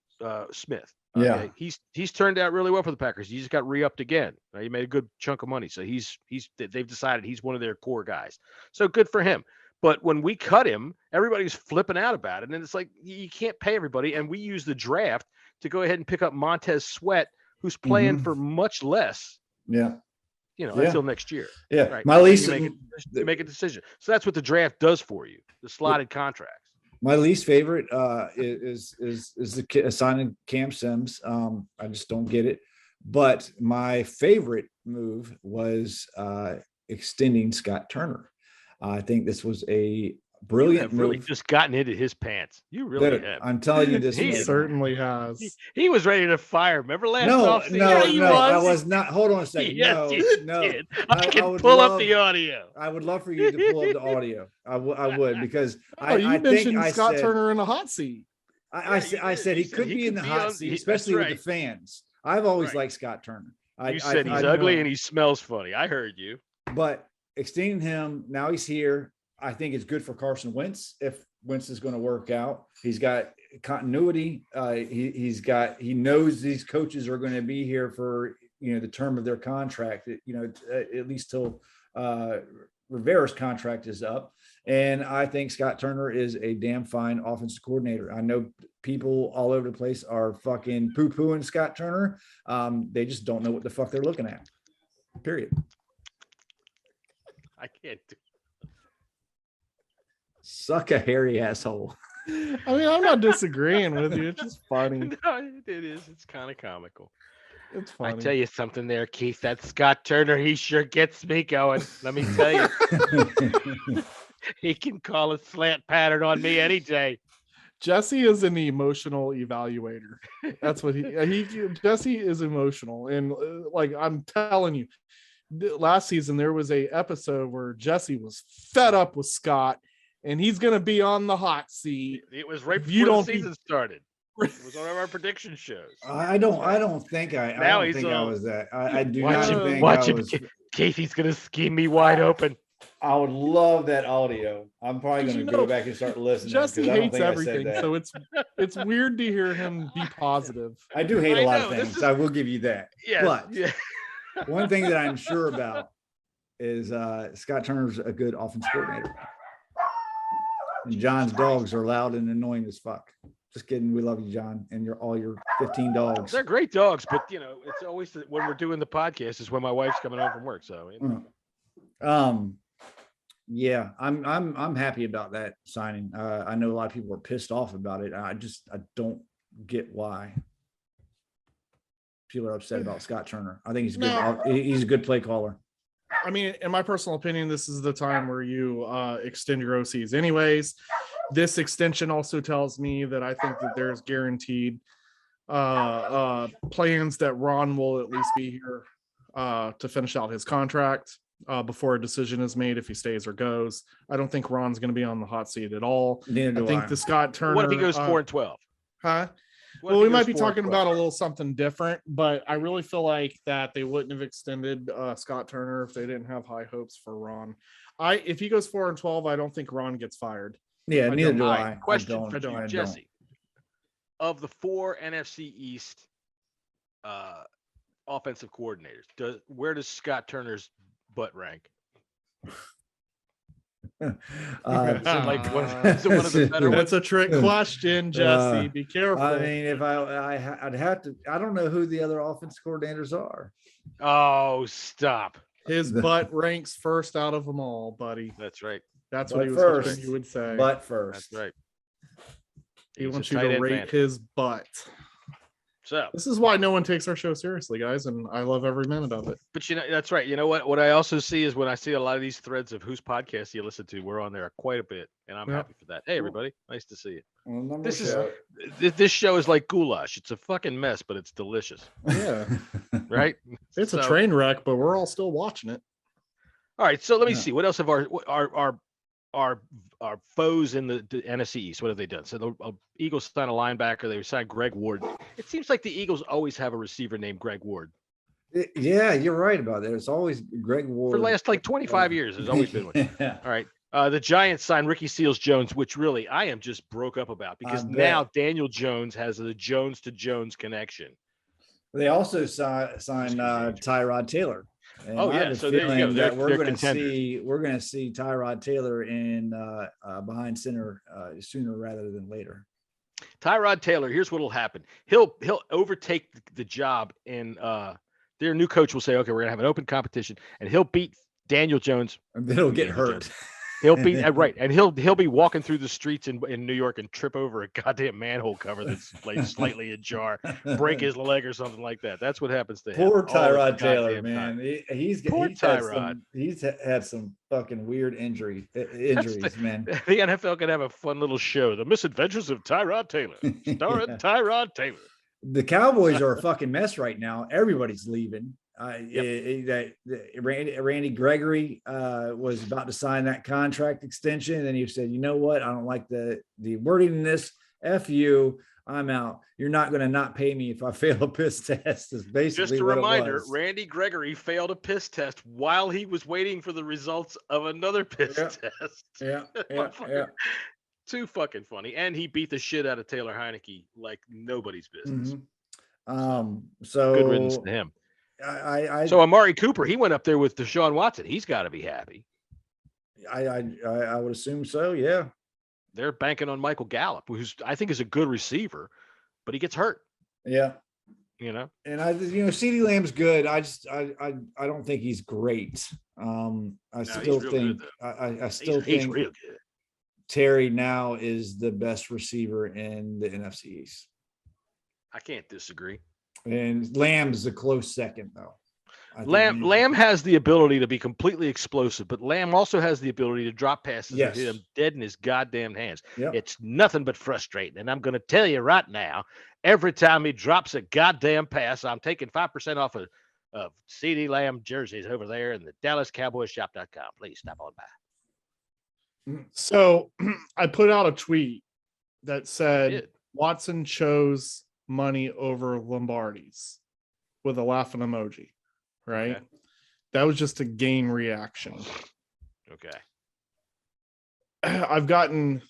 Smith. Okay? Yeah, he's turned out really well for the Packers. He just got re-upped again. He made a good chunk of money, so they've decided he's one of their core guys. So good for him. But when we cut him, everybody's flipping out about it, and it's like you can't pay everybody. And we use the draft to go ahead and pick up Montez Sweat, who's playing for much less. Yeah. Until next year. Yeah. Right. My least make a decision. So that's what the draft does for you. The slotted contracts. My least favorite is the signing Cam Sims. I just don't get it. But my favorite move was extending Scott Turner. I think this was a Brilliant You have really move. just gotten into his pants. You really Dude, have. I'm telling you this. He He man. certainly has. He was ready to fire. Remember last No, offseason? no, he no. I was. was not. Hold on a second. Yes, No, you no. did. I can would pull love, up the audio. I would love for you to pull up the audio. I would because Oh, you I think mentioned I Scott said Turner in the hot seat. I said he could be in the hot seat, especially with the fans. I've always liked Scott Turner. You said he's ugly and he smells funny. I heard you. But extending him now, he's here. I think it's good for Carson Wentz if Wentz is going to work out. He's got continuity. He knows these coaches are going to be here for the term of their contract. At least till Rivera's contract is up. And I think Scott Turner is a damn fine offensive coordinator. I know people all over the place are fucking poo-pooing Scott Turner. They just don't know what the fuck they're looking at. Period. I can't do. Suck a hairy asshole. I mean, I'm not disagreeing with you. It's just funny. No, it is. It's kind of comical. It's funny. I tell you something there, Keith. That Scott Turner, he sure gets me going. Let me tell you. He can call a slant pattern on me any day. Jesse is an emotional evaluator. That's what Jesse is emotional. And like I'm telling you, last season there was a episode where Jesse was fed up with Scott and he's going to be on the hot seat. It was right before the season started. It was one of our prediction shows. I don't think I was that. I do not think I was. Casey's going to scheme me wide open. I would love that audio. I'm probably going to go back and start listening. Jesse hates everything, so it's weird to hear him be positive. I do hate a lot of things. I will give you that. Yes, but one thing that I'm sure about is Scott Turner's a good offensive coordinator. And John's dogs are loud and annoying as fuck. Just kidding. We love you, John, and all your 15 dogs. They're great dogs, but it's always when we're doing the podcast is when my wife's coming home from work. So. Yeah, I'm happy about that signing. I know a lot of people are pissed off about it. I don't get why people are upset about Scott Turner. I think he's a good play caller. I mean, in my personal opinion, this is the time where you extend your OCs anyways. This extension also tells me that I think that there's guaranteed plans that Ron will at least be here to finish out his contract before a decision is made if he stays or goes. I don't think Ron's going to be on the hot seat at all. I think the Scott Turner. What if he goes 4-12? Huh? Well, we might be talking about a little something different, but I really feel like that they wouldn't have extended Scott Turner if they didn't have high hopes for Ron. If he goes 4-12, I don't think Ron gets fired. Yeah, neither do I. Question for you, Jesse. Of the 4 NFC East offensive coordinators, where does Scott Turner's butt rank? Is it one of the better ones? That's a trick question, Jesse. Be careful. I mean, if I'd have to. I don't know who the other offensive coordinators are. Oh, stop! His butt ranks first out of them all, buddy. That's right. That's what he was hoping you would say. Butt first. That's right. He wants you to rate his butt. So this is why no one takes our show seriously, guys, and I love every minute of it. But that's right. You know what? What I also see is when I see a lot of these threads of whose podcast you listen to, we're on there quite a bit, and I'm happy for that. Hey, everybody, nice to see you. Well, This show is like goulash. It's a fucking mess, but it's delicious. Yeah, right. It's a train wreck, but we're all still watching it. All right, so let me see. What else have our foes in the NFC East? What have they done? So the Eagles signed a linebacker. They signed Greg Ward. It seems like the Eagles always have a receiver named Greg Ward. Yeah, you're right about that. It's always Greg Ward. For the last 25 years, there's always been one. Yeah. All right. The Giants signed Ricky Seals-Jones, which really I am just broke up about because now Daniel Jones has the Jones to Jones connection. They also signed Tyrod Taylor. And so there you go. That we're going to see Tyrod Taylor in behind center sooner rather than later. Tyrod Taylor, here's what'll happen. He'll overtake the job, and their new coach will say, "Okay, we're going to have an open competition," and he'll beat Daniel Jones. And then he'll get hurt. He'll be right, and he'll be walking through the streets in New York and trip over a goddamn manhole cover that's like slightly ajar, break his leg or something like that. That's what happens to him. Poor all the Tyrod Taylor, goddamn man. time. He's Poor Tyrod. He's had some fucking weird injuries, man. The NFL could have a fun little show, The Misadventures of Tyrod Taylor, starring Yeah. Tyrod Taylor. The Cowboys are a fucking mess right now. Everybody's leaving. Randy Gregory was about to sign that contract extension, and he said, "You know what? I don't like the wording in this. F you. I'm out. You're not going to not pay me if I fail a piss test." Is basically just a what it reminder: was. Randy Gregory failed a piss test while he was waiting for the results of another piss test. Yeah. Too fucking funny, and he beat the shit out of Taylor Heineke like nobody's business. So good riddance to him. So Amari Cooper, he went up there with Deshaun Watson. He's got to be happy. I would assume so. Yeah. They're banking on Michael Gallup, who's I think is a good receiver, but he gets hurt. Yeah. And CeeDee Lamb's good. I don't think he's great. I still think he's real good. Terry now is the best receiver in the NFC East. I can't disagree. And Lamb's a close second, though. Lamb has the ability to be completely explosive, but Lamb also has the ability to drop passes and hit him dead in his goddamn hands. Yep. It's nothing but frustrating. And I'm going to tell you right now, every time he drops a goddamn pass, I'm taking 5% off of CeeDee Lamb jerseys over there in the DallasCowboysShop.com. Please stop on by. So I put out a tweet that said Watson chose money over Lombardi's with a laughing emoji, right? Okay. That was just a game reaction. Okay. I've gotten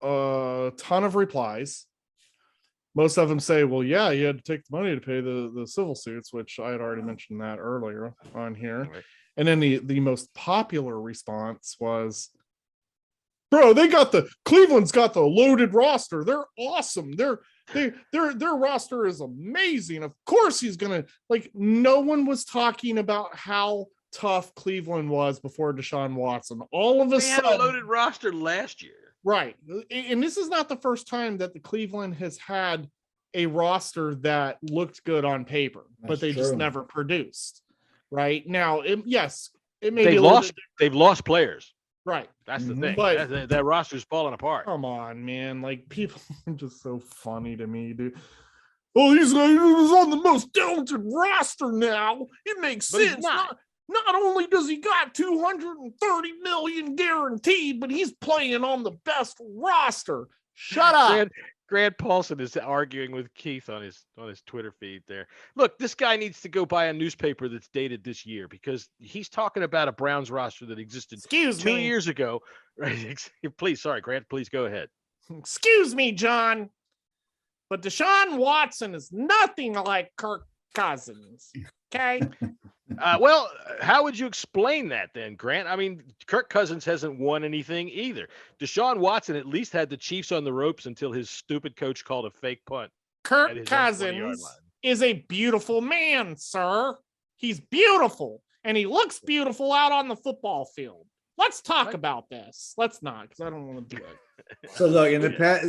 a ton of replies. Most of them say, well, yeah, you had to take the money to pay the civil suits, which I had already mentioned that earlier on here. Right. And then the most popular response was, bro, Cleveland's got the loaded roster. They're awesome. Their roster is amazing. Of course he's gonna no one was talking about how tough Cleveland was before Deshaun Watson. All of a sudden, they had a loaded roster last year. Right. And this is not the first time that the Cleveland has had a roster that looked good on paper, but they just never produced. Right now, it may be they've lost players. Right. That's the thing. But that roster's falling apart. Come on, man. People are just so funny to me, dude. Oh, he's on the most talented roster now. It makes sense. Not only does he got $230 million guaranteed, but he's playing on the best roster. Shut up. Grant Paulson is arguing with Keith on his Twitter feed there. Look, this guy needs to go buy a newspaper that's dated this year because he's talking about a Browns roster that existed 2 years ago. Right? Please, sorry, Grant, please go ahead. Excuse me, John, but Deshaun Watson is nothing like Kirk Cousins. Okay. Well, how would you explain that then, Grant? I mean, Kirk Cousins hasn't won anything either. Deshaun Watson at least had the Chiefs on the ropes until his stupid coach called a fake punt. Kirk Cousins is a beautiful man, sir. He's beautiful, and he looks beautiful out on the football field. Let's talk about this. Let's not, because I don't want to do it. So look, in the past,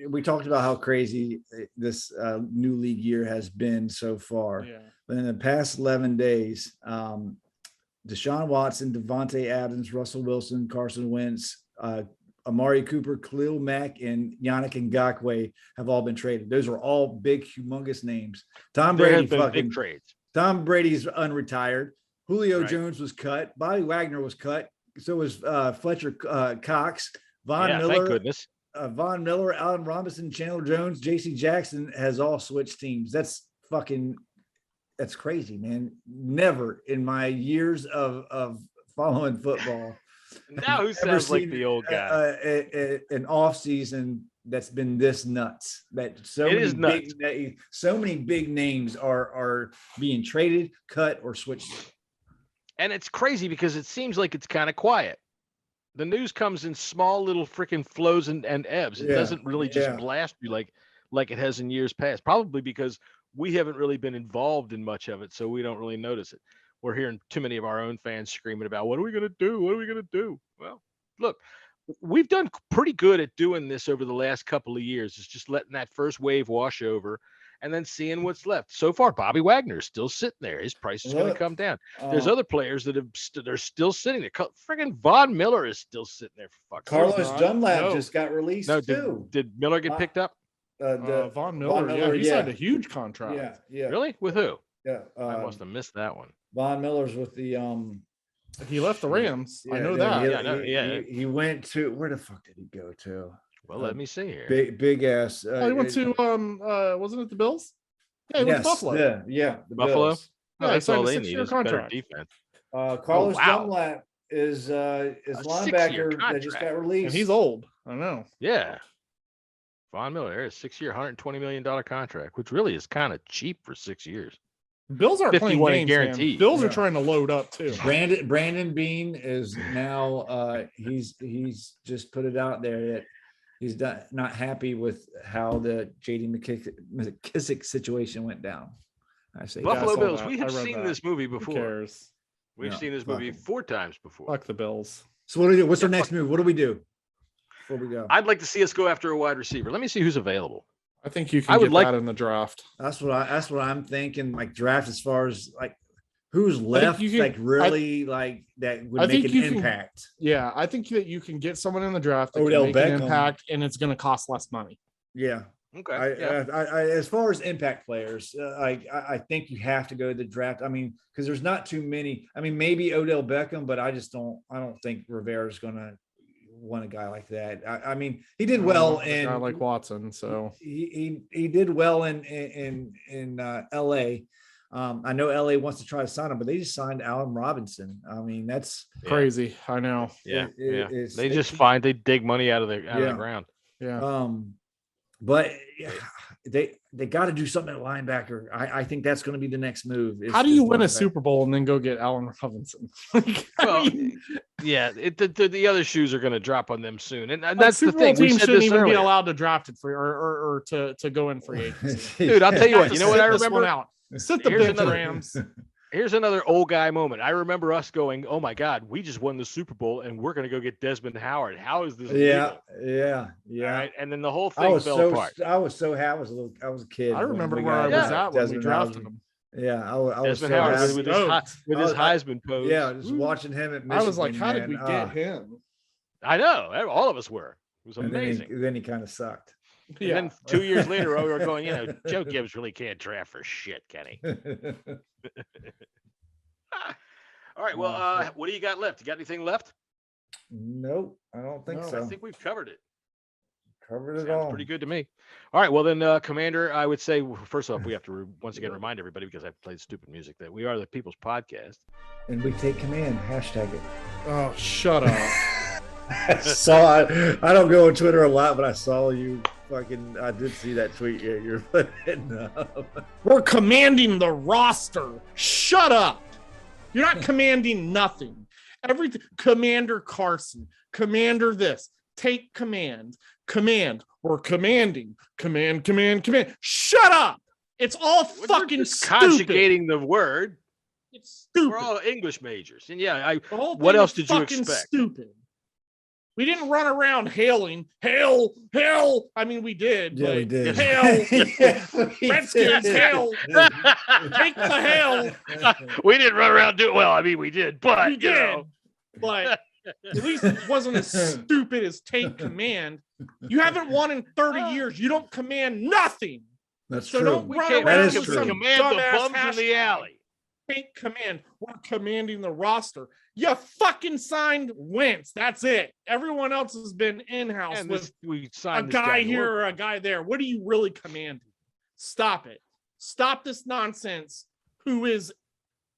we talked about how crazy this new league year has been so far. Yeah. But in the past 11 days, Deshaun Watson, Devontae Adams, Russell Wilson, Carson Wentz, Amari Cooper, Khalil Mack, and Yannick Ngakoue have all been traded. Those are all big, humongous names. Tom Brady, big trades. Tom Brady's unretired. Julio Jones was cut. Bobby Wagner was cut. So was Fletcher Cox. Von Miller. Thank goodness. Von Miller, Allen Robinson, Chandler Jones, J.C. Jackson has all switched teams. That's crazy, man. Never in my years of following football. Now who sounds like the old guy? An off season that's been this nuts. That so many big names are being traded, cut, or switched. And it's crazy because it seems like it's kind of quiet. The news comes in small little freaking flows and ebbs. It doesn't really just blast you like it has in years past. Probably because we haven't really been involved in much of it, so we don't really notice it. we're hearing too many of our own fans screaming about what are we going to do? What are we going to do? Well, look, we've done pretty good at doing this over the last couple of years. It's just letting that first wave wash over and then seeing what's left. So far, Bobby Wagner is still sitting there. His price is going to come down. There's other players that they're still sitting there. Friggin' Von Miller is still sitting there. For fuck's Carlos sake. Dunlap just got released too. Did Miller get picked up? Von Miller, he signed a huge contract. Yeah. Really? With who? Yeah. I must have missed that one. Von Miller's with the He left the Rams. I know that. He went to, where the fuck did he go to? Well, let me see here. Big ass. He went to wasn't it the Bills? Yeah, he went to Buffalo. Yeah, the Buffalo. Bills. No, that's all they need 6-year is better contract. defense. Carlos Dunlap is linebacker that just got released. And he's old. I know. Yeah. Von Miller, a 6-year, $120 million contract, which really is kind of cheap for 6 years. Bills aren't playing games, guaranteed. man. Bills are trying to load up too. Brandon Bean is now he's just put it out there that he's not happy with how the JD McKissick situation went down. I say Buffalo Bills. that. We have seen this movie before. Who cares? We've seen this movie 4 times before. Fuck the Bills. So what do we do? What's our next move? What do we do before we go? I'd like to see us go after a wide receiver. Let me see who's available. I think you can get that in the draft. That's what I'm thinking. Like draft as far as like who's left, that would make an impact. Yeah, I think that you can get someone in the draft that Odell can make Beckham. an impact, and it's going to cost less money. Yeah. Okay. I as far as impact players, I think you have to go to the draft. I mean, because there's not too many. I mean, maybe Odell Beckham, but I don't think Rivera's going to want a guy like that. I mean, he did well in a guy like Watson, so he did well in LA. I know LA wants to try to sign him, but they just signed Allen Robinson. I mean, that's crazy. I know. Yeah, they dig money out of the ground. Yeah. But they got to do something at linebacker. I think that's going to be the next move. How do you win a Super Bowl and then go get Allen Robinson? The other shoes are going to drop on them soon, and that's the thing. We shouldn't even be allowed to draft it for or to go in free agency. Dude, I'll tell you what. You know what I remember? Sit the bench, Rams. Here's another old guy moment. I remember us going, "Oh my God, we just won the Super Bowl, and we're going to go get Desmond Howard. How is this legal?" Yeah. All right? And then the whole thing fell apart. I was so happy. I was a kid. I remember where I was at when we drafted him. Yeah, I was Desmond so Howard happy. with his Heisman pose. Yeah, just watching him at Michigan. I was like, "How did we get him?" I know. All of us were. It was amazing. Then he kind of sucked. And then 2 years later, we were going, Joe Gibbs really can't draft for shit, can he? All right. Well, what do you got left? You got anything left? Nope, I don't think so. I think we've covered it. Covered it Sounds all. pretty good to me. All right. Well, then, Commander, I would say, first off, we have to once again remind everybody, because I've played stupid music, that we are the People's Podcast. And we take command. Hashtag it. Oh, shut up. I saw it. I don't go on Twitter a lot, but I saw you fucking. I did see that tweet. Yeah, you're putting up. We're commanding the roster. Shut up. You're not commanding nothing. Everything. Commander Carson. Commander this. Take command. Command. We're commanding. Command. Shut up. It's all fucking stupid. Conjugating the word. It's stupid. We're all English majors. And what else did you fucking expect? Stupid. We didn't run around hailing, hail. I mean, we did. Yeah, we did. Hail. Redskins, hail. Take the hail. We didn't run around doing well. I mean, we did, but we did. But at least it wasn't as stupid as take command. You haven't won in 30 years. You don't command nothing. That's so true. Don't run around that is with true. some Command the dumbass bums in the alley. Take command. We're commanding the roster. You fucking signed Wentz. That's it. Everyone else has been in-house with we a signed guy here or a guy there. What are you really commanding? Stop it. Stop this nonsense. Who is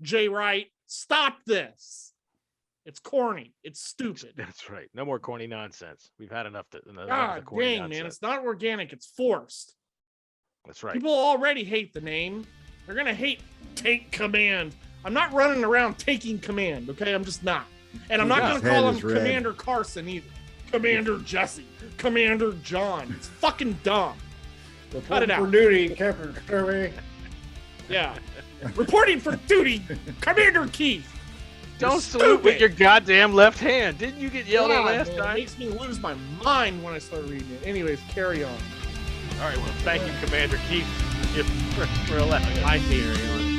Jay Wright? Stop this. It's corny. It's stupid. That's right. No more corny nonsense. We've had enough. God dang, man. It's not organic. It's forced. That's right. People already hate the name. They're going to hate Take Command. I'm not running around taking command, okay? I'm just not. And I'm not going to call him Commander Carson either. Commander Jesse. Commander John. It's fucking dumb. Cut it out. For duty, Captain Kirby. Yeah. Reporting for duty, Commander Keith. Don't salute with your goddamn left hand. Didn't you get yelled at God, last man, time? It makes me lose my mind when I start reading it. Anyways, carry on. All right, well, thank you, Commander Keith, for allowing us. I carry on.